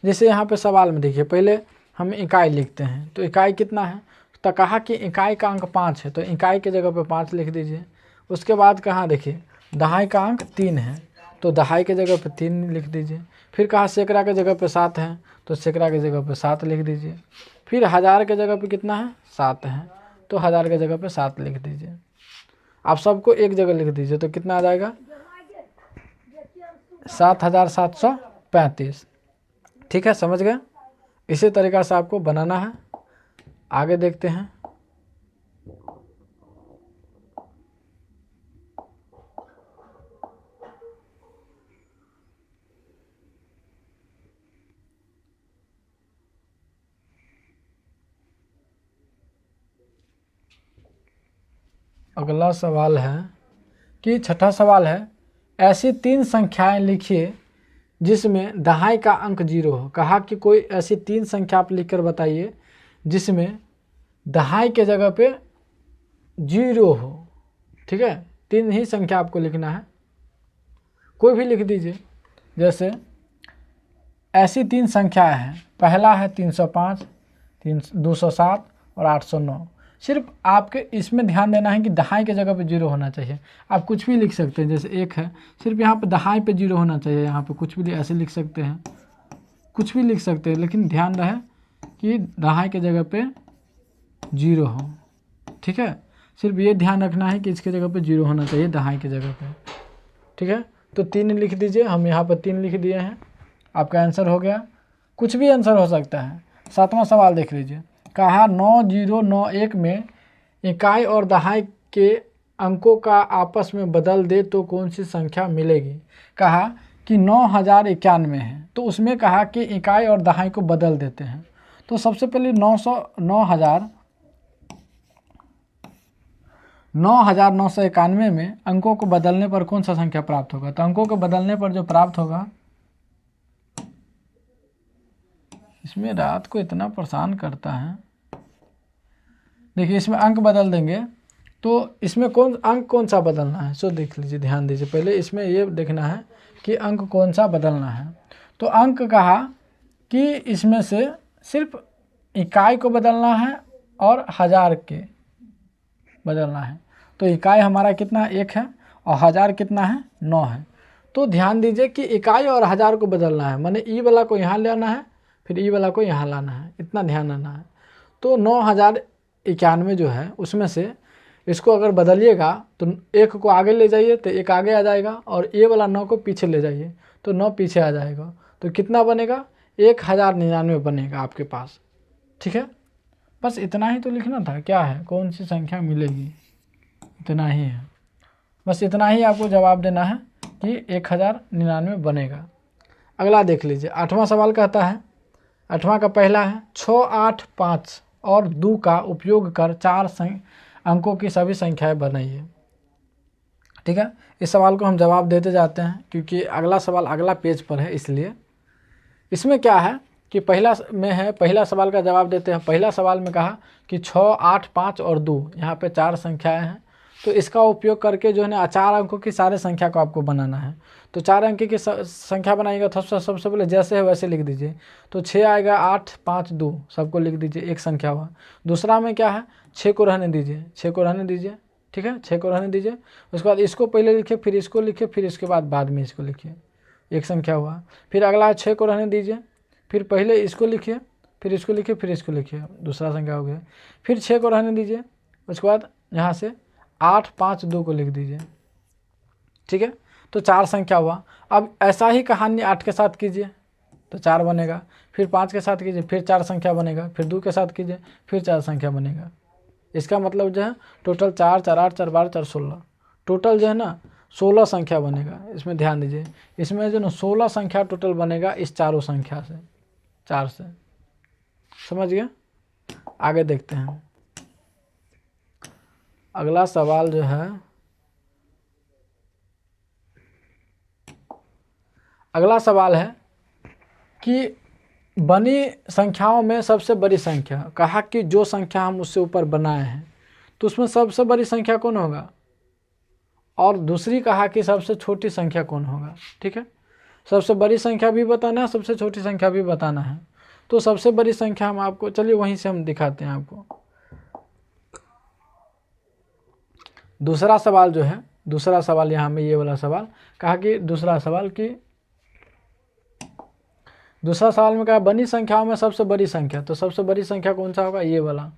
जैसे यहाँ पे सवाल में देखिए, पहले हम इकाई लिखते हैं, तो इकाई कितना है, तो कहा कि इकाई का अंक 5 है, तो इकाई के जगह पे 5 लिख दीजिए। उसके बाद कहाँ देखिए, दहाई का अंक 3 है, तो दहाई के जगह पे 3 लिख दीजिए। फिर कहा सैकड़ा के जगह पे 7 है, तो सैकड़ा के जगह पे 7 लिख दीजिए। फिर 1000 के जगह पे कितना है, 7 है, तो 1000 के जगह पे 7 लिख दीजिए। आप सबको एक जगह लिख दीजिए, तो कितना आ जाएगा, 7735। ठीक है, समझ गए। इसी तरीक़ा से आपको बनाना है। आगे देखते हैं। अगला सवाल है कि छठा सवाल है, ऐसी 3 संख्याएं लिखिए जिसमें दहाई का अंक 0 हो। कहा कि कोई ऐसी 3 संख्या आप लिखकर बताइए जिसमें दहाई के जगह पे 0 हो। ठीक है, 3 ही संख्या आपको लिखना है, कोई भी लिख दीजिए। जैसे ऐसी 3 संख्याएं हैं, पहला है 305, 207 और 809। सिर्फ आपके इसमें ध्यान देना है कि दहाई के जगह पे 0 होना चाहिए। आप कुछ भी लिख सकते हैं, जैसे 1 है, सिर्फ यहाँ पे दहाई पे 0 होना चाहिए। यहाँ पे कुछ भी ऐसे लिख सकते हैं, कुछ भी लिख सकते हैं, लेकिन ध्यान रहे कि दहाई के जगह पे 0 हो। ठीक है, सिर्फ ये ध्यान रखना है कि इसके जगह पे 0 होना चाहिए, दहाई के जगह पे। ठीक है, तो 3 लिख दीजिए। हम यहाँ पर 3 लिख दिए हैं, आपका आंसर हो गया। कुछ भी आंसर हो सकता है। 7वां सवाल देख लीजिए, कहा 9091 में इकाई और दहाई के अंकों का आपस में बदल दे तो कौन सी संख्या मिलेगी। कहा कि 9091 है, तो उसमें कहा कि इकाई और दहाई को बदल देते हैं। तो सबसे पहले 9991 में अंकों को बदलने पर कौन सा संख्या प्राप्त होगा। तो अंकों को बदलने पर जो प्राप्त होगा, इसमें रात को इतना परेशान करता है। देखिए, इसमें अंक बदल देंगे, तो इसमें अंक कौन सा बदलना है, सो देख लीजिए, ध्यान दीजिए। पहले इसमें ये देखना है कि अंक कौन सा बदलना है। तो अंक कहा कि इसमें से सिर्फ इकाई को बदलना है और 1000 के बदलना है। तो इकाई हमारा कितना 1 है और 1000 कितना है 9 है। तो ध्यान दीजिए कि इकाई और 1000 को बदलना है, माने ई वाला को यहाँ लाना है, फिर ई वाला को यहाँ लाना है, इतना ध्यान रखना है। तो 9091 जो है उसमें से इसको अगर बदलिएगा तो 1 को आगे ले जाइए तो 1 आगे आ जाएगा, और ये वाला 9 को पीछे ले जाइए तो 9 पीछे आ जाएगा। तो कितना बनेगा, 1099 बनेगा आपके पास। ठीक है, बस इतना ही तो लिखना था। क्या है, कौन सी संख्या मिलेगी, इतना ही है। बस इतना ही आपको जवाब देना है कि 1099 बनेगा। अगला देख लीजिए, 8वां सवाल कहता है, 8वां का पहला है 6, 8, 5 और 2 का उपयोग कर 4 अंकों की सभी संख्याएं बनाइए। ठीक है, इस सवाल को हम जवाब देते जाते हैं क्योंकि अगला सवाल अगला पेज पर है, इसलिए इसमें क्या है कि पहला में है, पहला सवाल का जवाब देते हैं। पहला सवाल में कहा कि 6, 8, 5 और 2, यहाँ पे 4 संख्याएं हैं, तो इसका उपयोग करके जो है ना 4 अंकों की सारे संख्या को आपको बनाना है। तो 4 अंक की संख्या बनाएगा तो सबसे पहले जैसे है वैसे लिख दीजिए। तो 6 आएगा, 8, 5, 2 सबको लिख दीजिए, एक संख्या हुआ। दूसरा में क्या है, 6 को रहने दीजिए, 6 को रहने दीजिए। ठीक है, 6 को रहने दीजिए। उसके बाद इसको पहले लिखिए, फिर इसको लिखिए, फिर इसके बाद में इसको लिखिए, एक संख्या हुआ। फिर अगला 6 को रहने दीजिए, फिर पहले इसको लिखिए, फिर इसको लिखिए, फिर इसको लिखिए, दूसरा संख्या हो गया। फिर 6 को रहने दीजिए, उसके बाद यहाँ से 8, 5, 2 को लिख दीजिए। ठीक है, तो 4 संख्या हुआ। अब ऐसा ही कहानी 8 के साथ कीजिए तो 4 बनेगा, फिर 5 के साथ कीजिए, फिर 4 संख्या बनेगा, फिर 2 के साथ कीजिए, फिर 4 संख्या बनेगा। इसका मतलब जो है टोटल 4, 4, 8, 4, 12, 4, 16, टोटल जो है ना 16 संख्या बनेगा। इसमें ध्यान दीजिए, इसमें जो ना 16 संख्या टोटल बनेगा इस चारों संख्या से, 4 से। समझ गए? आगे देखते हैं। अगला सवाल जो है, अगला सवाल है कि बनी संख्याओं में सबसे बड़ी संख्या, कहा कि जो संख्या हम उससे ऊपर बनाए हैं तो उसमें सबसे बड़ी संख्या कौन होगा, और दूसरी कहा कि सबसे छोटी संख्या कौन होगा। ठीक है, सबसे बड़ी संख्या भी बताना है, सबसे छोटी संख्या भी बताना है। तो सबसे बड़ी संख्या हम आपको, चलिए वहीं से हम दिखाते हैं आपको। दूसरा सवाल जो है, दूसरा सवाल यहाँ में ये वाला सवाल कहा कि दूसरा सवाल में कहा बनी संख्याओं में सबसे बड़ी संख्या, तो सबसे बड़ी संख्या कौन सा होगा, ये वाला।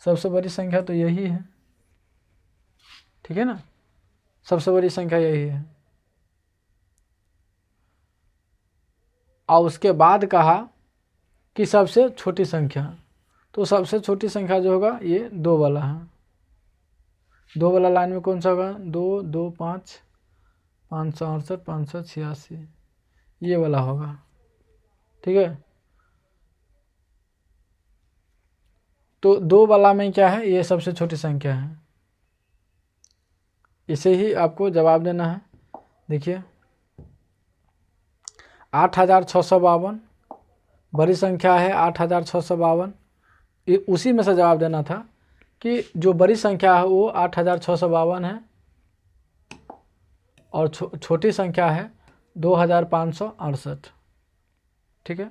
सबसे बड़ी संख्या तो यही है। ठीक है ना, सबसे बड़ी संख्या यही है। और उसके बाद कहा कि सबसे छोटी संख्या, तो सबसे छोटी संख्या जो होगा ये 2 वाला है। 2 वाला लाइन में कौन सा होगा, 2, 2, 5, 568, 586, ये वाला होगा। ठीक है, तो 2 वाला में क्या है, ये सबसे छोटी संख्या है। इसे ही आपको जवाब देना है। देखिए 8652 बड़ी संख्या है, 8652। उसी में से जवाब देना था कि जो बड़ी संख्या है वो 8652 है और छोटी संख्या है 2568। ठीक है,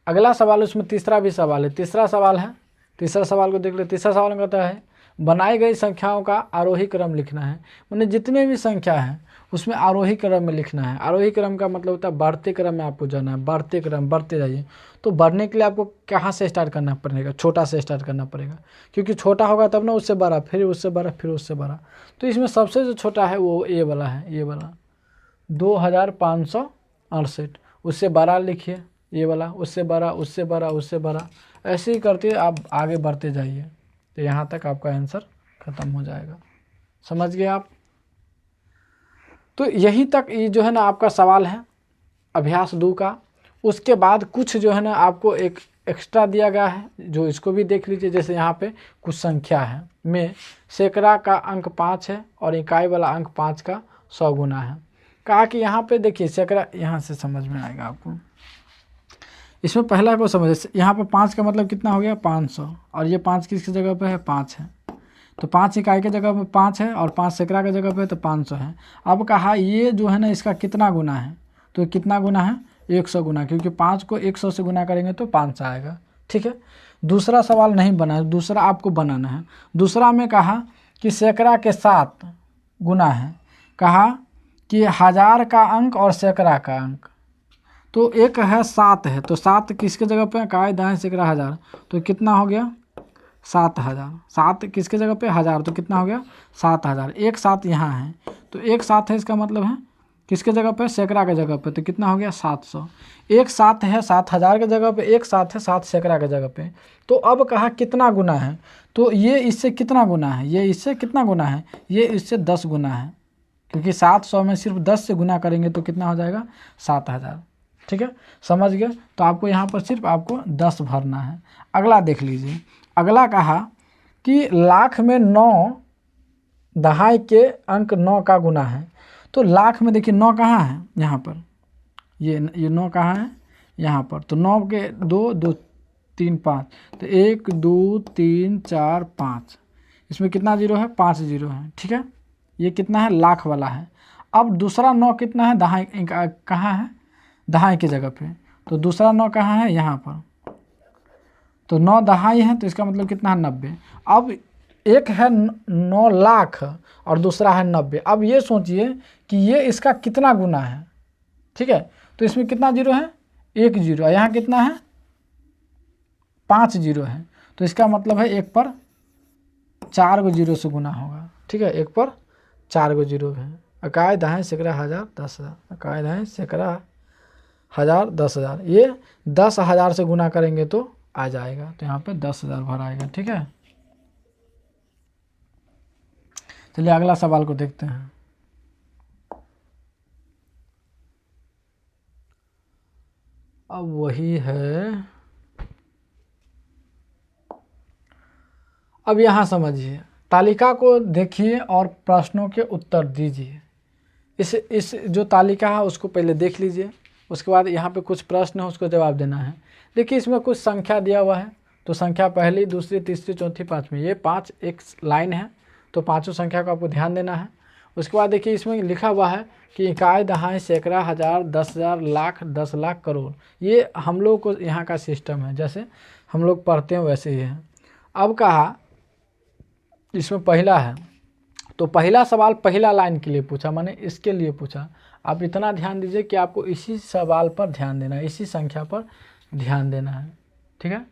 अगला सवाल, उसमें तीसरा भी सवाल है। तीसरा सवाल है, तीसरा सवाल को देख ले। तीसरा सवाल में कहता है बनाई गई संख्याओं का आरोही क्रम लिखना है। मैंने जितने भी संख्या है उसमें आरोही क्रम में लिखना है। आरोही क्रम का मतलब होता है बढ़ते क्रम में आपको जाना है, बढ़ते क्रम, बढ़ते जाइए। तो बढ़ने के लिए आपको कहाँ से स्टार्ट करना पड़ेगा, छोटा से स्टार्ट करना पड़ेगा, क्योंकि छोटा होगा तब ना उससे बड़ा, फिर उससे बड़ा, फिर उससे बड़ा। तो इसमें सबसे जो छोटा है वो ये वाला है, ये वाला 2568। उससे बड़ा लिखिए ये वाला, उससे बड़ा, उससे बड़ा, उससे बड़ा, ऐसे ही करते आप आगे बढ़ते जाइए तो यहाँ तक आपका आंसर ख़त्म हो जाएगा। समझ गए आप? तो यही तक ये जो है ना आपका सवाल है अभ्यास 2 का। उसके बाद कुछ जो है ना आपको एक एक्स्ट्रा दिया गया है, जो इसको भी देख लीजिए। जैसे यहाँ पे कुछ संख्या है में सैकड़ा का अंक 5 है और इकाई वाला अंक 5 का 100 गुना है। कहा कि यहाँ पे देखिए सैकड़ा, यहाँ से समझ में आएगा आपको। इसमें पहला को समझे, यहाँ पे 5 का मतलब कितना हो गया, 500, और ये 5 किसकी जगह पे है, 5 है। तो 5 इकाई के जगह पे 5 है और 5 सैकड़ा के जगह पे तो 500 है। अब कहा ये जो है ना इसका कितना गुना है, तो कितना गुना है, 100 गुना, क्योंकि 5 को 100 से गुना करेंगे तो 500 आएगा। ठीक है, दूसरा सवाल नहीं बना, दूसरा आपको बनाना है। दूसरा में कहा कि सैकड़ा के 7 गुना है। कहा कि 1000 का अंक और सैकड़ा का अंक, तो एक है 7 है, तो 7 किसके जगह पे, इकाई दाएं सैकड़ा 1000, तो कितना हो गया 7000। 7 किसके जगह पे, 1000, तो कितना हो गया 7000। एक 7 यहाँ है, तो एक 7 है, इसका मतलब है किसके जगह पे, सैकड़ा के जगह पे, तो कितना हो गया 700। एक 7 है 7000 के जगह पे, एक 7 है 7 सैकड़ा के जगह पे। तो अब कहा कितना गुना है, तो ये इससे कितना गुना है, ये इससे कितना गुना है, ये इससे 10 गुना है, क्योंकि 700 में सिर्फ 10 से गुना करेंगे तो कितना हो जाएगा 7000। ठीक है, समझ गए। तो आपको यहाँ पर सिर्फ आपको 10 भरना है। अगला देख लीजिए, अगला कहा कि लाख में 9 दहाई के अंक 9 का गुना है। तो लाख में देखिए 9 कहाँ है, यहाँ पर, ये 9 कहाँ है, यहाँ पर। तो 9 के 2 2 3 5, तो 1 2 3 4 5, इसमें कितना जीरो है, 5 जीरो है। ठीक है, ये कितना है, लाख वाला है। अब दूसरा 9 कितना है, दहाई कहाँ है, दहाई की जगह पे। तो दूसरा 9 कहाँ है, यहाँ पर। तो 9 दहाई है, तो इसका मतलब कितना है 90। अब एक है 9 लाख और दूसरा है 90। अब ये सोचिए कि ये इसका कितना गुना है। ठीक है, तो इसमें कितना जीरो है, 1 जीरो, यहाँ कितना है 5 जीरो है। तो इसका मतलब है 1 पर 4 गो जीरो से गुना होगा। ठीक है, 1 पर 4 गो जीरो है। इकाई दहाई सैकड़ा हज़ार 10,000, इकाई दहाई सैकड़ा हज़ार 10,000, ये 10,000 से गुना करेंगे तो आ जाएगा। तो यहाँ पे 10,000 भर आएगा। ठीक है, चलिए अगला सवाल को देखते हैं। अब वही है, अब यहाँ समझिए, तालिका को देखिए और प्रश्नों के उत्तर दीजिए। इस जो तालिका है उसको पहले देख लीजिए, उसके बाद यहाँ पे कुछ प्रश्न है उसको जवाब देना है। देखिए इसमें कुछ संख्या दिया हुआ है, तो संख्या पहली, दूसरी, तीसरी, चौथी, पाँचवीं, ये 5 एक लाइन है, तो पाँचों संख्या को आपको ध्यान देना है। उसके बाद देखिए इसमें लिखा हुआ है कि इकाई दहाई सैकड़ा हज़ार 10,000 लाख 10 लाख करोड़। ये हम लोग को यहाँ का सिस्टम है, जैसे हम लोग पढ़ते हैं वैसे ही है। अब कहा इसमें पहला है, तो पहला सवाल पहला लाइन के लिए पूछा, माने इसके लिए पूछा। आप इतना ध्यान दीजिए कि आपको इसी सवाल पर ध्यान देना है, इसी संख्या पर ध्यान देना है। ठीक है,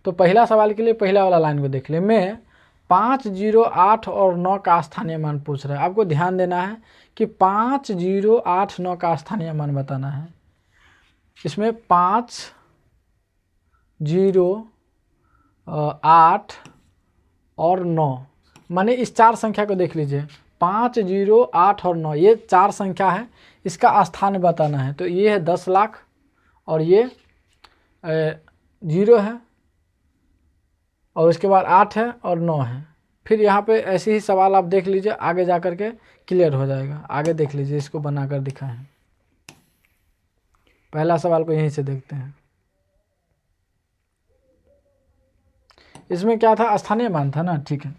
तो पहला सवाल के लिए पहला वाला लाइन को देख ले। मैं 5 0 8 और 9 का स्थानीय मान पूछ रहा है। आपको ध्यान देना है कि 5 0 8 9 का स्थानीय मान बताना है। इसमें 5 0 8 और 9, माने इस 4 संख्या को देख लीजिए, 5 0 8 और 9, ये 4 संख्या है, इसका स्थान बताना है। तो ये है 10 लाख और ये 0 है और उसके बाद 8 है और 9 है। फिर यहाँ पे ऐसे ही सवाल आप देख लीजिए, आगे जा कर के क्लियर हो जाएगा। आगे देख लीजिए, इसको बनाकर दिखाएं। पहला सवाल को यहीं से देखते हैं। इसमें क्या था, स्थानीय मान था ना। ठीक है,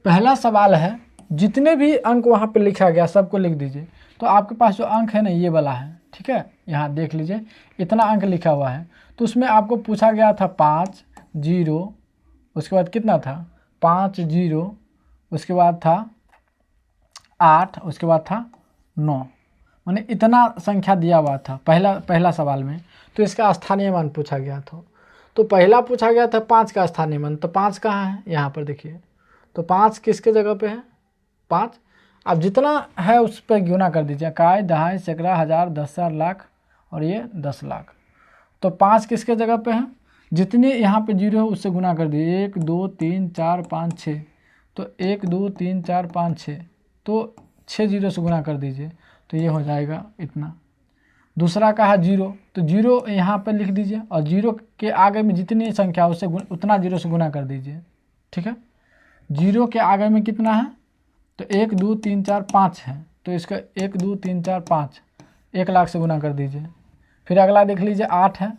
पहला सवाल है, जितने भी अंक वहाँ पे लिखा गया सबको लिख दीजिए। तो आपके पास जो अंक है ना ये वाला है। ठीक है, यहाँ देख लीजिए इतना अंक लिखा हुआ है। तो उसमें आपको पूछा गया था 5 0, उसके बाद कितना था 5 0, उसके बाद था 8, उसके बाद था 9, माने इतना संख्या दिया हुआ था पहला सवाल में। तो इसका स्थानीय मान पूछा गया था। तो पहला पूछा गया था 5 का स्थानीय मान, तो 5 कहाँ है, यहाँ पर देखिए। तो 5 किसके जगह पे है, 5। अब जितना है उस पर गुना कर दीजिए, इकाई दहाई सैकड़ा हज़ार 10,000 लाख और ये 10 लाख। तो 5 किसके जगह पे है, जितने यहाँ पे जीरो है उससे गुना कर दीजिए, 1 2 3 4 5 6। तो 1 2 3 4 5 6, तो 6 जीरो से गुना कर दीजिए, तो ये हो जाएगा इतना। दूसरा का है 0, तो 0 यहाँ पे लिख दीजिए और 0 के आगे में जितनी संख्या उससे उतना 0 से गुना कर दीजिए। ठीक है, 0 के आगे में कितना है, तो 1 2 3 4 5 है, तो इसका 1 2 3 4 5 1 लाख से गुना कर दीजिए। फिर अगला देख लीजिए 8 है,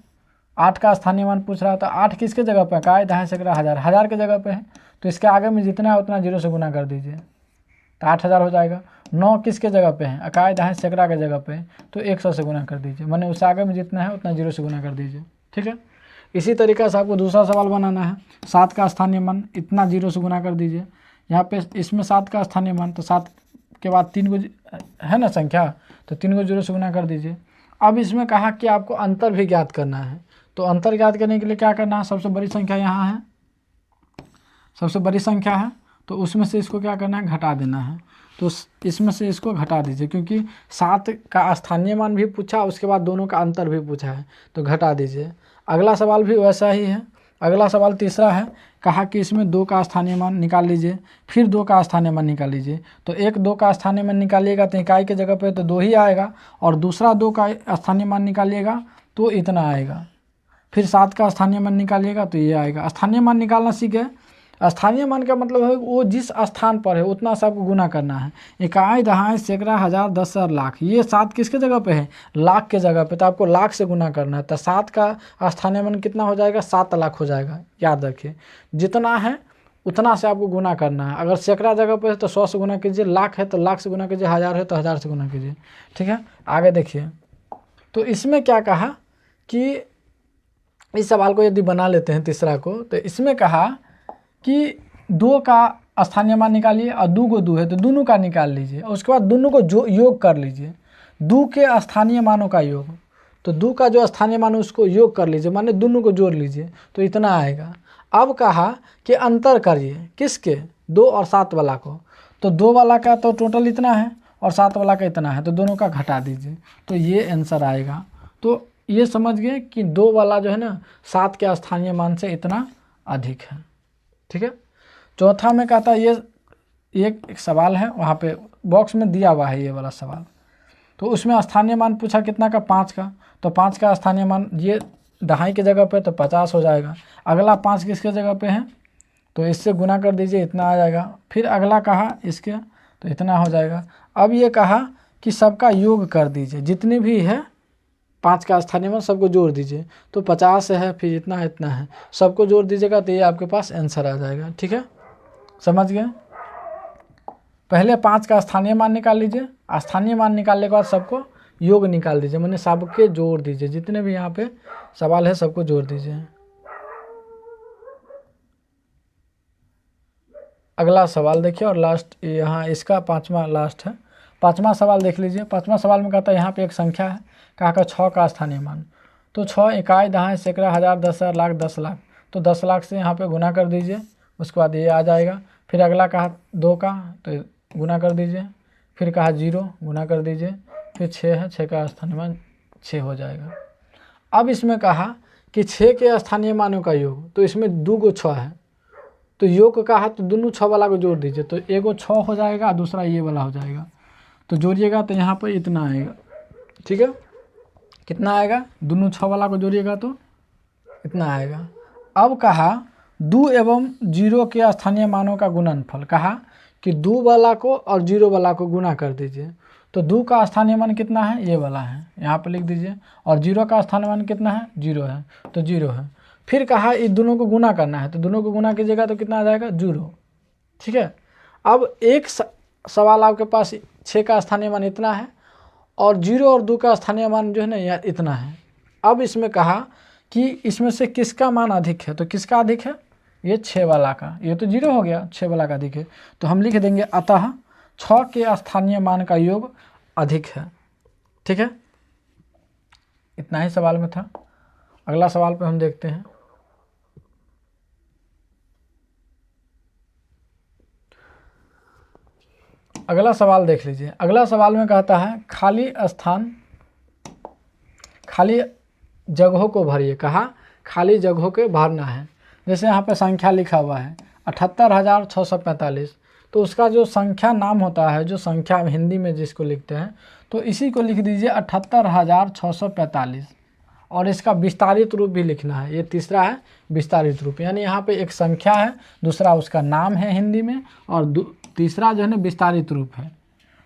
8 का स्थानीय मान पूछ रहा था। 8 किसके जगह पे है, इकाई दहाई सैकड़ा हज़ार, 1000 के जगह पे है, तो इसके आगे में जितना है उतना 0 से गुना कर दीजिए, तो 8000 हो जाएगा। 9 किसके जगह पे है, इकाई दहाई सैकड़ा के जगह पे है, तो 100 से गुना कर दीजिए, माने उससे आगे में जितना है उतना 0 से गुना कर दीजिए। ठीक है, इसी तरीके से आपको दूसरा सवाल बनाना है। 7 का स्थानीय मान इतना 0 से गुना कर दीजिए। यहाँ पे इसमें 7 का स्थानीय मान, तो 7 के बाद 3 गो है ना संख्या, तो 3 गो 0 से गुना कर दीजिए। अब इसमें कहा कि आपको अंतर भी ज्ञात करना है। तो अंतर ज्ञात करने के लिए क्या करना है, सबसे बड़ी संख्या यहाँ है, सबसे बड़ी संख्या है, तो उसमें से इसको क्या करना है, घटा देना है। तो इसमें से इसको घटा दीजिए, क्योंकि 7 का स्थानीय मान भी पूछा, उसके बाद दोनों का अंतर भी पूछा है, तो घटा दीजिए। अगला सवाल भी वैसा ही है। अगला सवाल तीसरा है, कहा कि इसमें 2 का स्थानीय मान निकाल लीजिए, फिर 2 का स्थानीय मान निकाल लीजिए। तो 2 का स्थानीय मान निकालिएगा तो इकाई के जगह पे तो 2 ही आएगा, और दूसरा 2 का स्थानीय मान निकालिएगा तो इतना आएगा। फिर 7 का स्थानीय मान निकालिएगा तो ये आएगा। स्थानीय मान निकालना सीख गए। स्थानीय मान का मतलब है वो जिस स्थान पर है उतना से आपको गुना करना है। इकाई, दहाई, सैकड़ा, हज़ार, 10, लाख, ये 7 किसके जगह पे है? लाख के जगह पे, तो आपको लाख से गुना करना है। तो 7 का स्थानीय मान कितना हो जाएगा? 7 लाख हो जाएगा। याद रखिए, जितना है उतना से आपको गुना करना है। अगर सैकड़ा जगह पे है तो 100 से गुना कीजिए, लाख है तो लाख से गुना कीजिए, हज़ार है तो 1000 से गुना कीजिए। ठीक है, आगे देखिए। तो इसमें क्या कहा कि इस सवाल को यदि बना लेते हैं तीसरा को, तो इसमें कहा कि 2 का स्थानीय मान निकालिए और 2 को 2 है तो दोनों का निकाल लीजिए, और उसके बाद दोनों को जो योग कर लीजिए, 2 के स्थानीय मानों का योग। तो 2 का जो स्थानीय मान है उसको योग कर लीजिए, माने दोनों को जोड़ लीजिए, तो इतना आएगा। अब कहा कि अंतर करिए, किसके? 2 और 7 वाला को। तो 2 वाला का तो टोटल इतना है और 7 वाला का इतना है, तो दोनों का घटा दीजिए, तो ये आंसर आएगा। तो ये समझ गए कि 2 वाला जो है ना 7 के स्थानीय मान से इतना अधिक है। ठीक है। चौथा में कहता है, ये एक सवाल है, वहाँ पे बॉक्स में दिया हुआ है ये वाला सवाल। तो उसमें स्थानीय मान पूछा कितना का? 5 का। तो 5 का स्थानीय मान ये दहाई की जगह पे तो 50 हो जाएगा। अगला 5 किसके जगह पे है? तो इससे गुना कर दीजिए, इतना आ जाएगा। फिर अगला कहा इसके, तो इतना हो जाएगा। अब ये कहा कि सबका योग कर दीजिए, जितने भी है 5 का स्थानीय मान सबको जोड़ दीजिए। तो 50 है, फिर इतना इतना है, सबको जोड़ दीजिएगा तो ये आपके पास आंसर आ जाएगा। ठीक है, समझ गए। पहले 5 का स्थानीय मान निकाल लीजिए, स्थानीय मान निकालने के बाद सबको योग निकाल दीजिए, मैंने सबके जोड़ दीजिए, जितने भी यहाँ पे सवाल है सबको जोड़ दीजिए। अगला सवाल देखिए, और लास्ट यहाँ इसका 5वां लास्ट है। 5वां सवाल देख लीजिए। 5वां सवाल में कहता है यहाँ पे एक संख्या है, कहा का 6 का स्थानीय मान। तो 6 इकाई, दहाई, सैकड़ा, हज़ार, 10,000, लाख, 10 लाख। तो 10 लाख से यहाँ पे गुना कर दीजिए, उसके बाद ये आ जाएगा। फिर अगला कहा 2 का, तो गुना कर दीजिए। फिर कहा 0, गुना कर दीजिए। फिर 6 है, 6 का स्थानीय मान 6 हो जाएगा। अब इसमें कहा कि 6 के स्थानीय मानों का योग, तो इसमें 2 को 6 है, तो योग कहा तो दोनों 6 वाला को जोड़ दीजिए, तो एगो 6 हो जाएगा, दूसरा ये वाला हो जाएगा। तो जोड़िएगा तो यहाँ पर इतना आएगा। ठीक है, कितना आएगा? दोनों 6 वाला को जोड़िएगा तो इतना आएगा। अब कहा 2 एवं 0 के स्थानीय मानों का गुणनफल। कहा कि 2 वाला को और 0 वाला को गुना कर दीजिए। तो 2 का स्थानीय मान कितना है? ये वाला है, यहाँ पर लिख दीजिए। और 0 का स्थानीय मान कितना है? 0 है, तो 0 है। फिर कहा इस दोनों को गुना करना है, तो दोनों को गुना कीजिएगा तो कितना आ जाएगा? 0। ठीक है। अब एक सवाल आपके पास 6 का स्थानीय मान इतना है और 0 और 2 का स्थानीय मान जो है ना यार इतना है। अब इसमें कहा कि इसमें से किसका मान अधिक है? तो किसका अधिक है? ये 6 वाला का। ये तो 0 हो गया, 6 वाला का अधिक है, तो हम लिख देंगे अतः 6 के स्थानीय मान का योग अधिक है। ठीक है, इतना ही सवाल में था। अगला सवाल पे हम देखते हैं। अगला सवाल देख लीजिए। अगला सवाल में कहता है खाली जगहों को भरिए। कहा खाली जगहों के भरना है। जैसे यहाँ पे संख्या लिखा हुआ है 78,645, तो उसका जो संख्या नाम होता है, जो संख्या हिंदी में जिसको लिखते हैं, तो इसी को लिख दीजिए 78,645, और इसका विस्तारित रूप भी लिखना है। ये तीसरा है विस्तारित रूप, यानी यहाँ पे एक संख्या है, दूसरा उसका नाम है हिंदी में, और तीसरा जो है ना विस्तारित रूप है।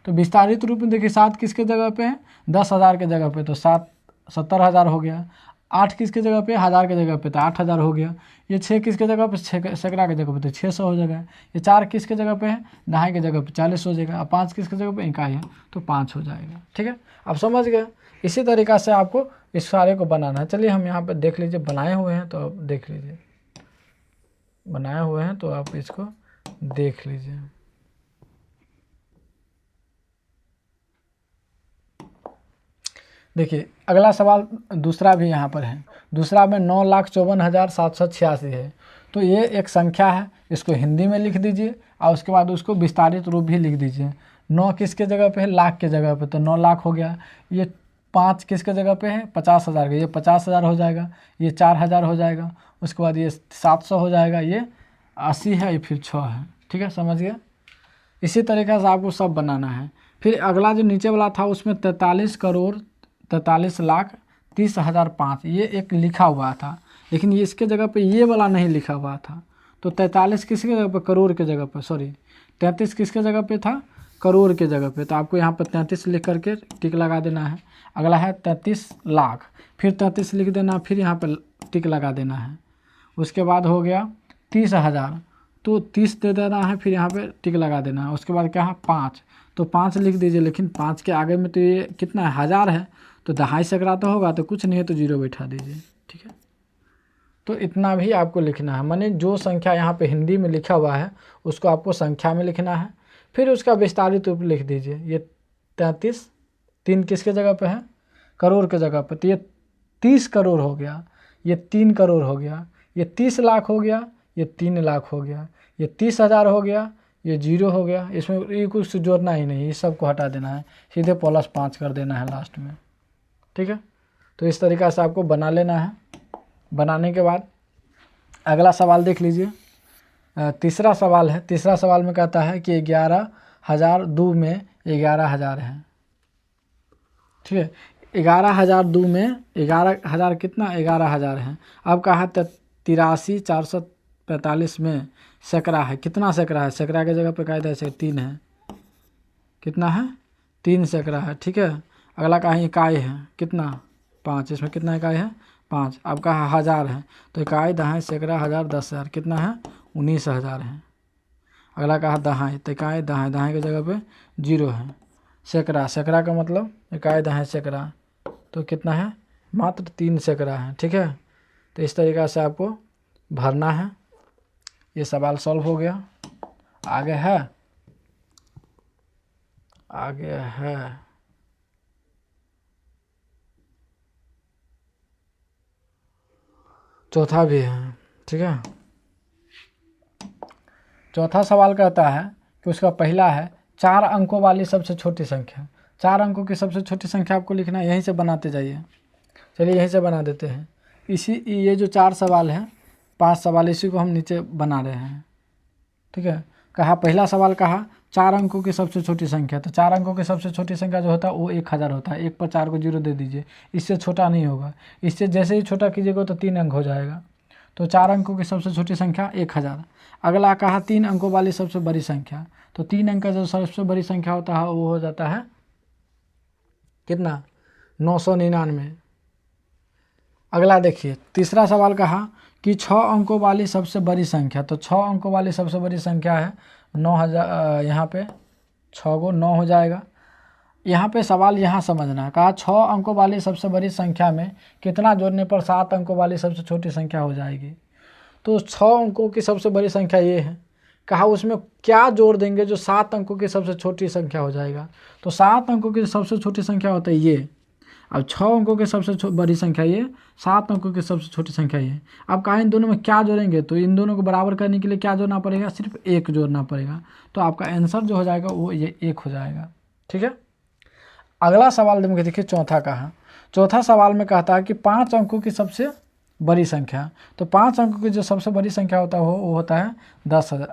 तो विस्तारित रूप में देखिए 7 किसके जगह पे है? 10,000 के जगह पे, तो 70,000 हो गया। 8 किसके जगह पे? 1000 के जगह पे, तो 8,000 हो गया। ये 6 किसके जगह पे? सैकड़ा के जगह पे, तो 600 हो जाएगा। ये 4 किसके जगह पे है? दहाई के जगह पे, 40 हो जाएगा। और 5 किसके जगह पे? इकाई है, तो 5 हो जाएगा। ठीक है, आप समझ गए। इसी तरीक़ा से आपको इस सारे को बनाना है। चलिए हम यहाँ पे देख लीजिए, बनाए हुए हैं तो आप देख लीजिए, बनाए हुए हैं तो आप इसको देख लीजिए। देखिए अगला सवाल दूसरा भी यहाँ पर है। दूसरा में 9,54,786 है। तो ये एक संख्या है, इसको हिंदी में लिख दीजिए और उसके बाद उसको विस्तारित रूप भी लिख दीजिए। 9 किसके जगह पे है, लाख के जगह पे, तो 9 लाख हो गया। ये 5 किसके जगह पे है, 50,000 का, ये 50,000 हो जाएगा, ये 4,000 हो जाएगा, उसके बाद ये 700 हो जाएगा, ये 80 है, ये फिर 6 है। ठीक है, समझ गया। इसी तरीके से आपको सब बनाना है। फिर अगला जो नीचे वाला था उसमें 43 करोड़ 43 लाख 30,000 5, ये एक लिखा हुआ था, लेकिन ये इसके जगह पे ये वाला नहीं लिखा हुआ था। तो 43 किसके जगह पे, करोड़ के जगह पे, सॉरी 33 किसके जगह पे था, करोड़ के जगह पे। तो आपको यहाँ पर 33 लिख करके टिक लगा देना है। अगला है 33 लाख, फिर 33 लिख देना, फिर यहाँ पर टिक लगा देना है। उसके बाद हो गया 30,000, तो 30 दे देना है, फिर यहाँ पे टिक लगा देना है। उसके बाद क्या है 5, तो 5 लिख दीजिए, लेकिन 5 के आगे में तो ये कितना है, 1000 है, तो दहाई सैकड़ा तो होगा, तो कुछ नहीं है तो 0 बैठा दीजिए। ठीक है, तो इतना भी आपको लिखना है, माने जो संख्या यहाँ पे हिंदी में लिखा हुआ है उसको आपको संख्या में लिखना है। फिर उसका विस्तारित रूप लिख दीजिए। ये 33, 3 किसके जगह पे है, करोड़ के जगह पे, तो ये 30 करोड़ हो गया, ये 3 करोड़ हो गया, ये 30 लाख हो गया, ये 3 लाख हो गया, ये 30,000 हो गया, ये 0 हो गया। इसमें ये कुछ जोड़ना ही नहीं, ये सबको हटा देना है, सीधे +5 कर देना है लास्ट में। ठीक है, तो इस तरीक़ा से आपको बना लेना है। बनाने के बाद अगला सवाल देख लीजिए। तीसरा सवाल है। तीसरा सवाल में कहता है कि 11,000 2 में 11,000 है। ठीक है, 11,000 2 में 11,000 कितना, 11,000 है। अब कहा 83,445 में सैकड़ा है, कितना सैकड़ा है, सैकड़ा के जगह पे कायदा से 3 है, कितना है, 3 सैकड़ा है। ठीक है, अगला कहा इकाई है, कितना 5, इसमें कितना इकाई है 5। अब कहा 1000 है, तो इकाई दहाई सैकड़ा 1000 10,000 कितना है 19,000 है। अगला कहा दहाई, तो इकाई दहाई, दहाई की जगह पे 0 है। सैकड़ा, सैकड़ा का मतलब इकाई दहाई सैकड़ा, तो कितना है मात्र 3 सैकड़ा है। ठीक है, तो इस तरीक़ा से आपको भरना है। ये सवाल सॉल्व हो गया। आगे है, आगे है चौथा भी है। ठीक है, चौथा सवाल कहता है कि उसका पहला है 4 अंकों वाली सबसे छोटी संख्या। 4 अंकों की सबसे छोटी संख्या आपको लिखना है, यहीं से बनाते जाइए। चलिए यहीं से बना देते हैं। ये जो 4 सवाल हैं, 5 सवाल इसी को हम नीचे बना रहे हैं। ठीक है, कहा पहला सवाल कहा 4 अंकों की सबसे छोटी संख्या। तो 4 अंकों की सबसे छोटी संख्या जो होता है वो 1000 होता है। 1 पर 4 को 0 दे दीजिए, इससे छोटा नहीं होगा। इससे जैसे ही छोटा कीजिएगा तो 3 अंक हो जाएगा। तो 4 अंकों की सबसे छोटी संख्या 1000। अगला कहा 3 अंकों वाली सबसे बड़ी संख्या। तो 3 अंक का जो सबसे बड़ी संख्या होता है वो हो जाता है कितना, 999। अगला देखिए, तीसरा सवाल कहा कि 6 अंकों वाली सबसे बड़ी संख्या। तो 6 अंकों वाली सबसे बड़ी संख्या है 9000। यहाँ पे 6 को 9 हो जाएगा। यहाँ पे सवाल यहाँ समझना है, कहा 6 अंकों वाली सबसे बड़ी संख्या में कितना जोड़ने पर 7 अंकों वाली सबसे छोटी संख्या हो जाएगी। तो 6 अंकों की सबसे बड़ी संख्या ये है, कहा उसमें क्या जोड़ देंगे जो 7 अंकों की सबसे छोटी संख्या हो जाएगा। तो 7 अंकों की सबसे छोटी संख्या होता है ये। अब 6 अंकों की सबसे बड़ी संख्या ये, 7 अंकों की सबसे छोटी संख्या ये। अब कहा इन दोनों में क्या जोड़ेंगे, तो इन दोनों को बराबर करने के लिए क्या जोड़ना पड़ेगा, सिर्फ 1 जोड़ना पड़ेगा। तो आपका आंसर जो हो जाएगा वो ये 1 हो जाएगा। ठीक है, अगला सवाल देखिए चौथा कहा। चौथा सवाल में कहता है कि 5 अंकों की सबसे बड़ी संख्या। तो 5 अंकों की जो सबसे बड़ी संख्या होता है वो होता है 10,000।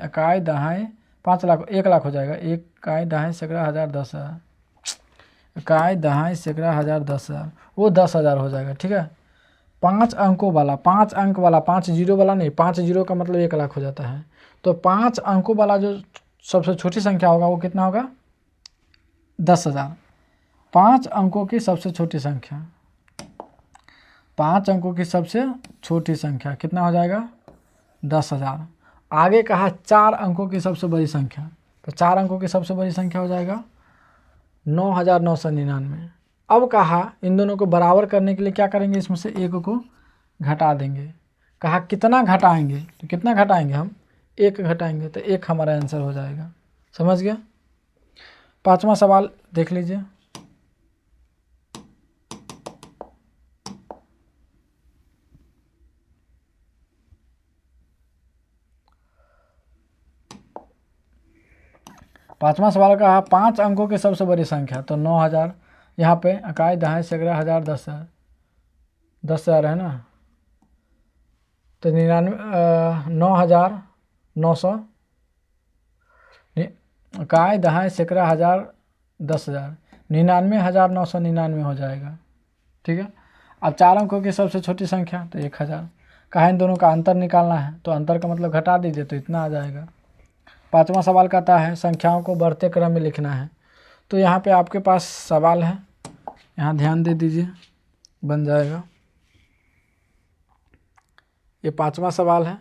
इकाई दहाई 5 लाख 1 लाख हो जाएगा। इकाई दहाई सैकड़ा 1000 10,000, इकाई दहाई सैकड़ा 1000 10,000, वो 10,000 हो जाएगा। ठीक है, 5 अंकों वाला, 5 अंक वाला, 5 जीरो वाला नहीं, 5 जीरो का मतलब 1 लाख हो जाता है। तो 5 अंकों वाला जो सबसे छोटी संख्या होगा वो कितना होगा 10,000। 5 अंकों की सबसे छोटी संख्या, 5 अंकों की सबसे छोटी संख्या कितना हो जाएगा 10,000। आगे कहा 4 अंकों की सबसे बड़ी संख्या। तो 4 अंकों की सबसे बड़ी संख्या हो जाएगा 9,999। अब कहा इन दोनों को बराबर करने के लिए क्या करेंगे, इसमें से 1 को घटा देंगे। कहा कितना घटाएंगे, तो कितना घटाएंगे हम 1 घटाएंगे, तो 1 हमारा आंसर हो जाएगा। समझ गया। 5वां सवाल देख लीजिए। 5वां सवाल का है 5 अंकों की सबसे बड़ी संख्या, तो 9000, यहाँ पे इकाई, दहाई, सैकड़ा, हजार, 10,000, 10,000 है ना, तो 9,900, इकाई, दहाई, सैकड़ा, हजार, 10,000, 99,999 हो जाएगा। ठीक है। अब 4 अंकों की सबसे छोटी संख्या, तो 1000, कहा इन दोनों का अंतर निकालना है, तो अंतर का मतलब घटा दीजिए तो इतना आ जाएगा। 5वां सवाल कहता है संख्याओं को बढ़ते क्रम में लिखना है, तो यहाँ पे आपके पास सवाल है, यहाँ ध्यान दे दीजिए, बन जाएगा। ये 5वां सवाल है।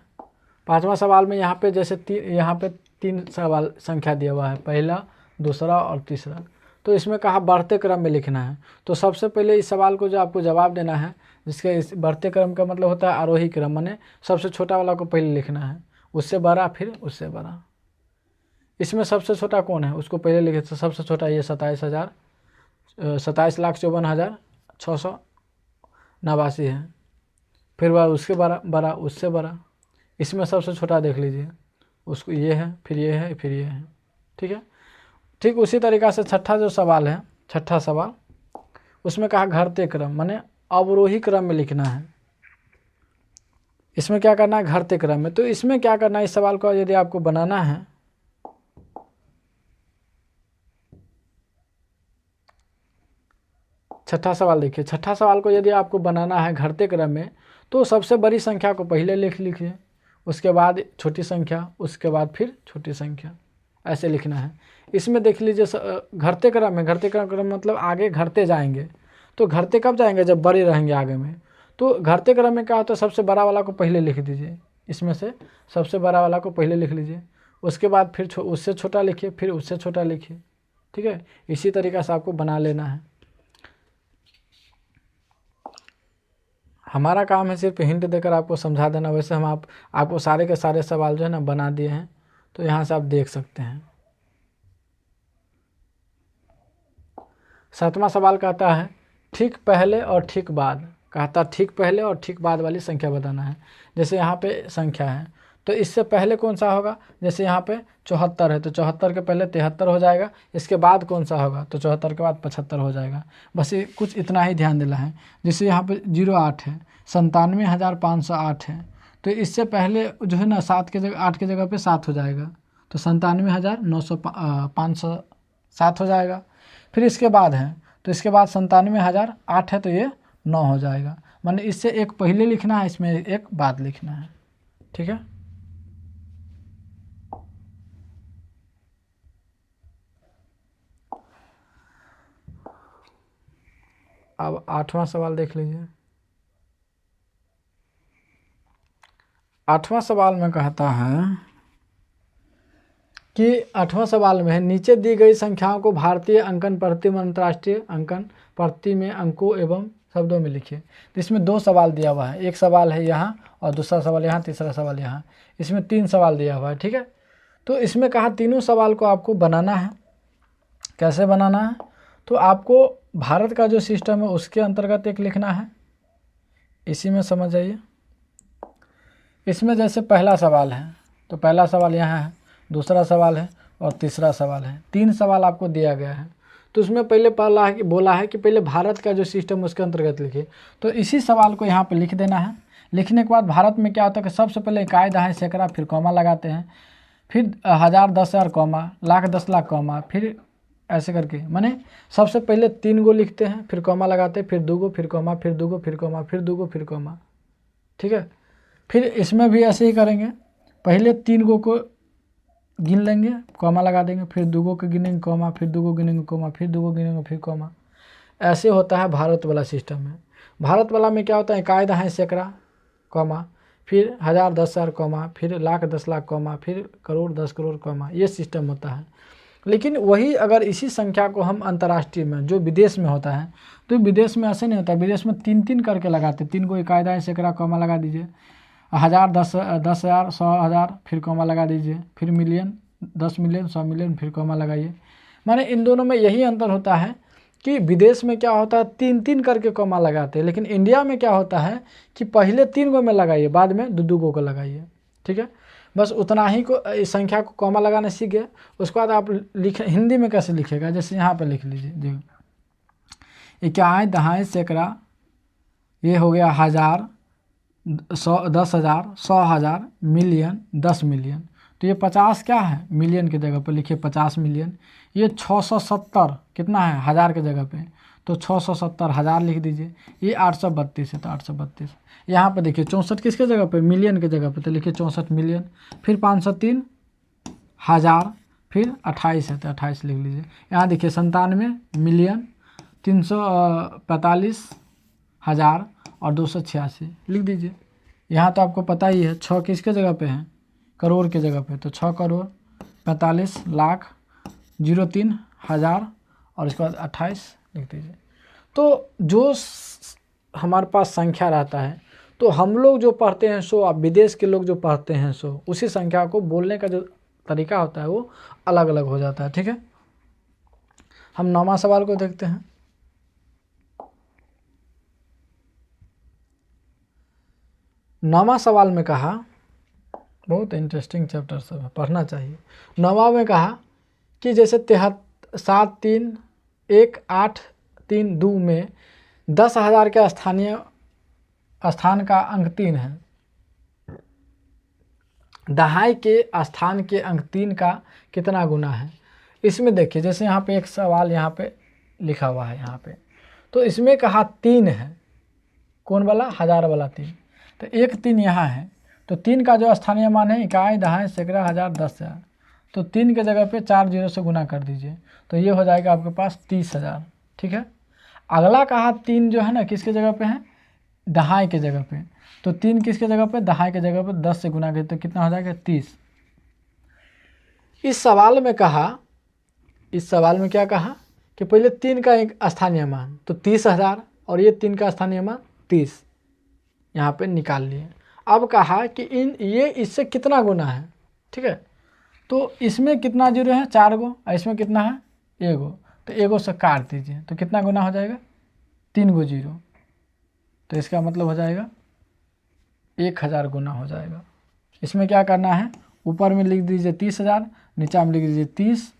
5वां सवाल में यहाँ पे जैसे यहाँ पे 3 सवाल संख्या दिया हुआ है, पहला, दूसरा और तीसरा, तो इसमें कहा बढ़ते क्रम में लिखना है। तो सबसे पहले इस सवाल को जो आपको जवाब देना है, जिसके इस बढ़ते क्रम का मतलब होता है आरोही क्रम, माने सबसे छोटा वाला को पहले लिखना है, उससे बड़ा, फिर उससे बड़ा। इसमें सबसे छोटा कौन है उसको पहले लिखे, तो सबसे छोटा ये 27,689 है। फिर वह उसके बड़ा, उससे बड़ा। इसमें सबसे छोटा देख लीजिए, उसको ये है, फिर ये है, फिर ये है। ठीक है। ठीक उसी तरीक़ा से छठा जो सवाल है, छठा सवाल, उसमें कहा घटते क्रम, माने अवरोही क्रम में लिखना है। इसमें क्या करना है, घटते क्रम में। तो इसमें क्या करना है, इस सवाल को यदि आपको बनाना है, छठा सवाल देखिए, छठा सवाल को यदि आपको बनाना है घटते क्रम में, तो सबसे बड़ी संख्या को पहले लिख लीजिए, उसके बाद छोटी संख्या, उसके बाद फिर छोटी संख्या, ऐसे लिखना है। इसमें देख लीजिए घटते क्रम में, घटते क्रम मतलब आगे घटते जाएंगे। तो घटते कब जाएंगे, जब बड़े रहेंगे आगे में। तो घटते क्रम में क्या होता है, सबसे बड़ा वाला को पहले लिख दीजिए, इसमें से सबसे बड़ा वाला को पहले लिख लीजिए, उसके बाद फिर उससे छोटा लिखिए, फिर उससे छोटा लिखिए। ठीक है। इसी तरीक़ा से आपको बना लेना है। हमारा काम है सिर्फ हिंट देकर आपको समझा देना। वैसे हम आपको सारे के सारे सवाल जो है ना बना दिए हैं, तो यहाँ से आप देख सकते हैं। 7वां सवाल कहता है ठीक पहले और ठीक बाद, कहता ठीक पहले और ठीक बाद वाली संख्या बताना है। जैसे यहाँ पे संख्या है, तो इससे पहले कौन सा होगा, जैसे यहाँ पे 74 है, तो 74 के पहले 73 हो जाएगा। इसके बाद कौन सा होगा, तो 74 के बाद 75 हो जाएगा। बस ये कुछ इतना ही ध्यान देना है। जैसे यहाँ पे 08 है, 97,508 है, तो इससे पहले जो है ना 7 के जगह 8 के जगह पे 7 हो जाएगा, तो 97,507 हो जाएगा। फिर इसके बाद है, तो इसके बाद 97,008 है, तो ये 9 हो जाएगा। माने इससे एक पहले लिखना है, इसमें एक बाद लिखना है। ठीक है। अब 8वां सवाल देख लीजिए। 8वां सवाल में कहता है कि 8वां सवाल में नीचे दी गई संख्याओं को भारतीय अंकन पद्धति में अंतर्राष्ट्रीय अंकन पद्धति में अंकों एवं शब्दों में लिखिए। तो इसमें 2 सवाल दिया हुआ है, एक सवाल है यहाँ और दूसरा सवाल यहाँ, तीसरा सवाल यहाँ। इसमें 3 सवाल दिया हुआ है। ठीक है। तो इसमें कहा तीनों सवाल को आपको बनाना है। कैसे बनाना है, तो आपको भारत का जो सिस्टम है उसके अंतर्गत एक लिखना है, इसी में समझ आइए। इसमें जैसे पहला सवाल है, तो पहला सवाल यहाँ है, दूसरा सवाल है और तीसरा सवाल है। 3 सवाल आपको दिया गया है। तो उसमें पहले बोला है कि पहले भारत का जो सिस्टम उसके अंतर्गत लिखिए। तो इसी सवाल को यहाँ पे लिख देना है। लिखने के बाद भारत में क्या होता है कि सबसे पहले इकाई, दहाई, सैकड़ा, फिर कॉमा लगाते हैं, फिर 1000, 10,000 कॉमा, लाख, 10 लाख कॉमा, फिर ऐसे करके, माने सबसे पहले 3 गो लिखते हैं, फिर कॉमा लगाते हैं, फिर 2 गो, फिर कॉमा, फिर 2 गो, फिर कॉमा, फिर 2 गो, फिर कॉमा। ठीक है। फिर इसमें भी ऐसे ही करेंगे, पहले 3 गो को गिन लेंगे, कॉमा लगा देंगे, फिर 2 गो को गिनेंगे कॉमा, फिर 2 गो गिनेंगे कॉमा, फिर 2 गो गिनेंगे फिर कॉमा। ऐसे होता है भारत वाला सिस्टम में। भारत वाला में क्या होता है, इकाई, दहाई, सैकड़ा, कॉमा, फिर 1000, 10,000 कॉमा, फिर लाख, 10 लाख कॉमा, फिर करोड़, 10 करोड़ कॉमा, ये सिस्टम होता है। लेकिन वही अगर इसी संख्या को हम अंतर्राष्ट्रीय में, जो विदेश में होता है, तो विदेश में ऐसे नहीं होता। विदेश में 3-3 करके लगाते, 3 को इकाई, दहाई, सैकड़ा, कॉमा लगा दीजिए, 1000, 10,000, 100,000, फिर कॉमा लगा दीजिए, फिर मिलियन, 10 मिलियन, 100 मिलियन, फिर कॉमा लगाइए। माने इन दोनों में यही अंतर होता है कि विदेश में क्या होता है 3-3 करके कॉमा लगाते हैं, लेकिन इंडिया में क्या होता है कि पहले 3 गो में लगाइए, बाद में 2-2 गो को लगाइए। ठीक है। बस उतना ही को इस संख्या को कॉमा लगाना सीख गए। उसके बाद आप हिंदी में कैसे लिखेगा, जैसे यहाँ पर लिख लीजिए, देखो इकाई, दहाई, सैकड़ा, ये हो गया हज़ार, 100, 10,000, 100,000, मिलियन, 10 मिलियन। तो ये 50 क्या है, मिलियन की जगह पर लिखिए 50 मिलियन। ये 670 कितना है, हज़ार की जगह पे, तो 670 हज़ार लिख दीजिए। ये 832 है तो 832। यहाँ पर देखिए 64 किसके जगह पे, मिलियन की जगह पे, तो लिखिए 64 मिलियन। फिर 503 हज़ार, फिर 28 है तो 28 लिख लीजिए। यहाँ देखिए 97 मिलियन, 345 हज़ार और 286 लिख दीजिए। यहाँ तो आपको पता ही है 6 किसके जगह पे है, करोड़ के जगह पे, तो 6 करोड़ 45 लाख 03 हज़ार और इसके बाद 28 लिख दीजिए। तो जो हमारे पास संख्या रहता है, तो हम लोग जो पढ़ते हैं सो, आप विदेश के लोग जो पढ़ते हैं सो, उसी संख्या को बोलने का जो तरीका होता है वो अलग अलग हो जाता है। ठीक है, हम 9वां सवाल को देखते हैं। 9वां सवाल में कहा, बहुत इंटरेस्टिंग चैप्टर सब है, पढ़ना चाहिए। 9वां में कहा कि जैसे 73182 में 10,000 के स्थान का अंक 3 है, दहाई के स्थान के अंक 3 का कितना गुना है। इसमें देखिए जैसे यहाँ पे एक सवाल यहाँ पे लिखा हुआ है यहाँ पे, तो इसमें कहा 3 है, कौन वाला, 1000 वाला 3, तो एक 3 यहाँ है, तो 3 का जो स्थानीय मान है इकाई, दहाई, सैकड़ा, हज़ार, 10,000, तो 3 के जगह पे 4 0 से गुना कर दीजिए, तो ये हो जाएगा आपके पास 30,000। ठीक है, अगला कहा 3 जो है ना किसके जगह पे है, दहाई के जगह पे, तो 3 किसके जगह पे, दहाई के जगह पे 10 से गुना करें तो कितना हो जाएगा 30। इस सवाल में कहा, इस सवाल में क्या कहा कि पहले 3 का एक स्थानीय मान तो 30,000 और ये 3 का स्थानीय मान 30 यहाँ पे निकाल लिए। अब कहा कि ये इससे कितना गुना है। ठीक है, तो इसमें कितना जीरो है, 4 गो, और इसमें कितना है, 1 गो, तो 1 गो से काट दीजिए तो कितना गुना हो जाएगा, 3 गो जीरो, तो इसका मतलब हो जाएगा 1000 गुना हो जाएगा। इसमें क्या करना है, ऊपर में लिख दीजिए 30,000, नीचे में लिख दीजिए 30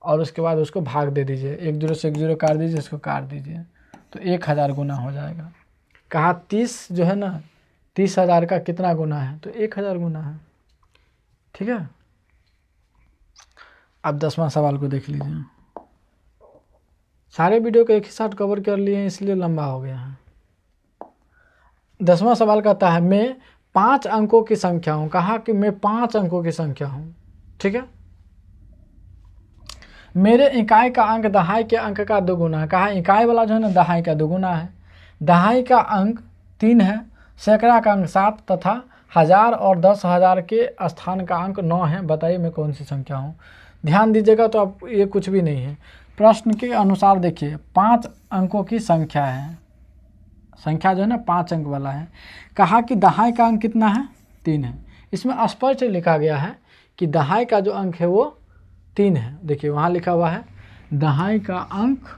और उसके बाद उसको भाग दे दीजिए, 1 0 से 1 0 काट दीजिए, इसको काट दीजिए तो 1000 गुना हो जाएगा। कहा 30 जो है ना 30,000 का कितना गुना है, तो 1000 गुना है। ठीक है, अब 10वां सवाल को देख लीजिए। सारे वीडियो को एक ही साथ कवर कर लिए हैं इसलिए लंबा हो गया है। 10वां सवाल कहता है मैं 5 अंकों की संख्या हूं। कहा कि मैं 5 अंकों की संख्या हूं। ठीक है, मेरे इकाई का अंक दहाई के अंक का 2 गुना है। कहा इकाई वाला जो है ना दहाई का 2 गुना है, दहाई का अंक 3 है, सैकड़ा का अंक 7 तथा 1000 और 10,000 के स्थान का अंक 9 है। बताइए मैं कौन सी संख्या हूँ। ध्यान दीजिएगा, तो अब ये कुछ भी नहीं है, प्रश्न के अनुसार देखिए 5 अंकों की संख्या है, संख्या जो है ना 5 अंक वाला है। कहा कि दहाई का अंक कितना है, 3 है। इसमें स्पष्ट लिखा गया है कि दहाई का जो अंक है वो 3 है। देखिए वहाँ लिखा हुआ है दहाई का अंक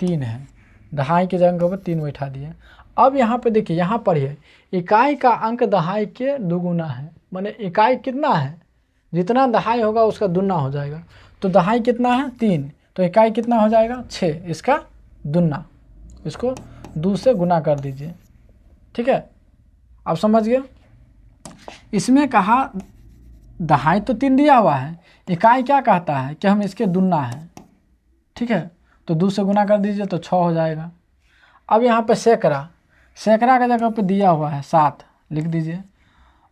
3 है, दहाई की जगह पर 3 बैठा दिए। अब यहाँ पे देखिए, यहाँ पढ़िए इकाई का अंक दहाई के 2 गुना है, माने इकाई कितना है, जितना दहाई होगा उसका दुना हो जाएगा। तो दहाई कितना है 3, तो इकाई कितना हो जाएगा 6, इसका दुना, इसको 2 से गुना कर दीजिए। ठीक है, आप समझ गए। इसमें कहा दहाई तो 3 दिया हुआ है, इकाई क्या कहता है कि हम इसके दुना है। ठीक है, तो 2 से गुना कर दीजिए तो 6 हो जाएगा। अब यहाँ पे सैकड़ा, सैकड़ा के जगह पे दिया हुआ है 7, लिख दीजिए।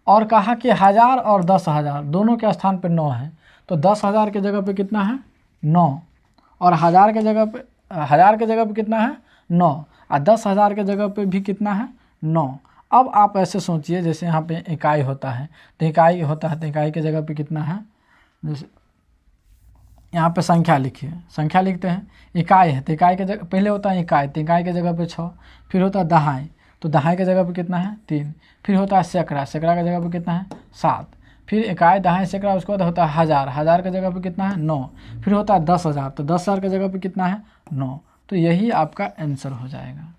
और कहा कि 1000 और 10,000 दोनों के स्थान पे 9 है, तो 10,000 के जगह पे कितना है 9, और 1000 के जगह पे कितना है 9, और 10,000 के जगह पे भी कितना है 9। अब आप ऐसे सोचिए, जैसे यहाँ पे इकाई होता है तो इकाई होता है, तो इकाई के जगह पे कितना है, जैसे यहाँ पे संख्या लिखिए, संख्या लिखते हैं, इकाई है तो इकाई के जगह पहले होता है इकाई, तो इकाई के जगह पे 6, फिर होता है दहाई, तो दहाई के जगह पे कितना है 3, फिर होता है सैकड़ा, सैकड़ा के जगह पे कितना है 7, फिर इकाई दहाई सैकड़ा, उसके बाद होता है 1000, 1000 के जगह पे कितना है 9, फिर होता है 10,000, तो 10,000 के जगह पे कितना है 9, तो यही आपका आंसर हो जाएगा।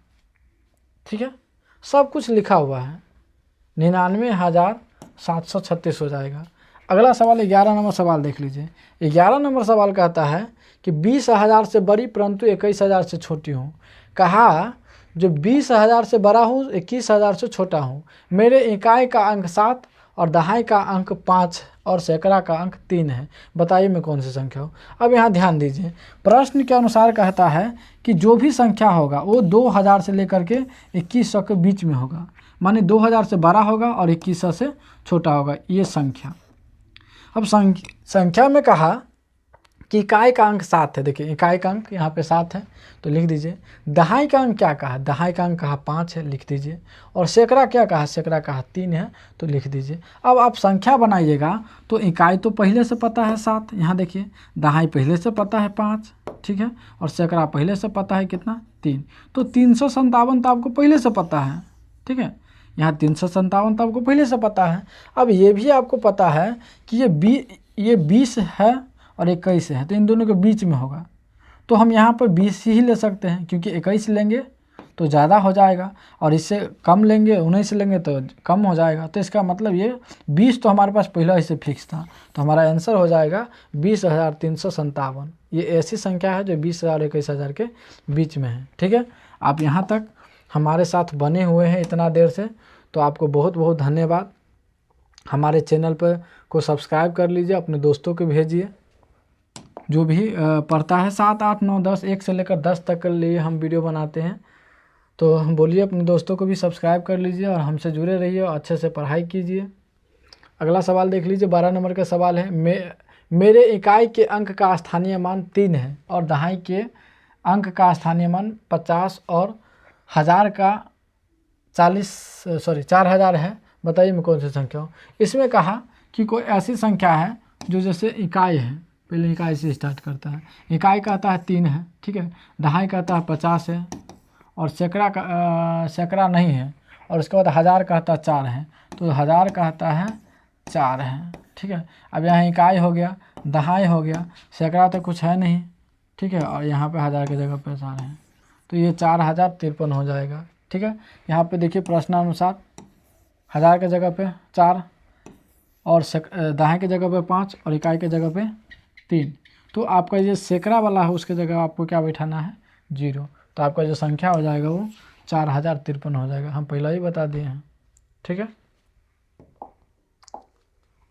ठीक है, सब कुछ लिखा हुआ है, 99,000 736 हो जाएगा। अगला सवाल 11 नंबर सवाल देख लीजिए। 11 नंबर सवाल कहता है कि 20,000 से बड़ी परंतु 21,000 से छोटी हूँ। कहा जो 20,000 से बड़ा हूँ 21,000 से छोटा हूँ, मेरे इकाई का अंक 7 और दहाई का अंक 5 और सैकड़ा का अंक 3 है, बताइए मैं कौन सी संख्या हो। अब यहाँ ध्यान दीजिए, प्रश्न के अनुसार कहता है कि जो भी संख्या होगा वो 2,000 से लेकर के 2100 के बीच में होगा, माने 2,000 से बड़ा होगा और 2100 से छोटा होगा ये संख्या। अब संख्या में कहा कि इकाई का अंक 7 है। देखिए इकाई का अंक यहाँ पे 7 है तो लिख दीजिए। दहाई का अंक क्या कहा, दहाई का अंक कहा 5 है, लिख दीजिए। और सैकड़ा क्या कहा, सैकड़ा कहा 3 है तो लिख दीजिए। अब आप संख्या बनाइएगा तो इकाई तो पहले से पता है 7, यहाँ देखिए दहाई पहले से पता है 5, ठीक है, और सैकड़ा पहले से पता है कितना 3, तो 357 तो आपको पहले से पता है, ठीक है, यहाँ 357 तो आपको पहले से पता है। अब ये भी आपको पता है कि ये 20 है और 21 है तो इन दोनों के बीच में होगा, तो हम यहाँ पर 20 ही ले सकते हैं क्योंकि 21 लेंगे तो ज़्यादा हो जाएगा और इससे कम लेंगे 19 लेंगे तो कम हो जाएगा। तो इसका मतलब ये 20 तो हमारे पास पहले ही से फिक्स था, तो हमारा आंसर हो जाएगा 20,357। ये ऐसी संख्या है जो 20,000 और 21,000 के बीच में है, ठीक है। आप यहाँ तक हमारे साथ बने हुए हैं इतना देर से, तो आपको बहुत बहुत धन्यवाद। हमारे चैनल पर को सब्सक्राइब कर लीजिए, अपने दोस्तों को भेजिए। जो भी पढ़ता है 7, 8, 9, 10, 1 से लेकर 10 तक के लिए हम वीडियो बनाते हैं, तो हम बोलिए अपने दोस्तों को भी सब्सक्राइब कर लीजिए और हमसे जुड़े रहिए और अच्छे से पढ़ाई कीजिए। अगला सवाल देख लीजिए, 12 नंबर का सवाल है। मेरे इकाई के अंक का स्थानीय मान 3 है और दहाई के अंक का स्थानीय मान 50 और 1000 का 4,000 है, बताइए मैं कौन सी संख्या हूँ। इसमें कहा कि कोई ऐसी संख्या है जो जैसे इकाई है, पहले इकाई से स्टार्ट करता है। इकाई कहता है 3 है, ठीक है, दहाई कहता है 50 है और सैकड़ा नहीं है, और उसके बाद 1000 कहता है 4 है, तो 1000 कहता है 4 है, ठीक है। अब यहाँ इकाई हो गया, दहाई हो गया, सैकड़ा तो कुछ है नहीं, ठीक है, और यहाँ पे 1000 की जगह पे 4 है, तो ये 4053 हो जाएगा, ठीक है। यहाँ पे देखिए प्रश्नानुसार 1000 की जगह पे 4 और दहाई की जगह पे 5 और इकाई की जगह पे 3, तो आपका ये सैकड़ा वाला है उसके जगह आपको क्या बैठाना है 0, तो आपका जो संख्या हो जाएगा वो 4053 हो जाएगा। हम पहले ही बता दिए हैं, ठीक है।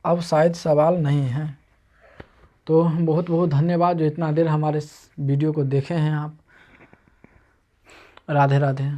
अब शायद सवाल नहीं है, तो बहुत बहुत धन्यवाद जो इतना देर हमारे वीडियो को देखे हैं आप। राधे राधे।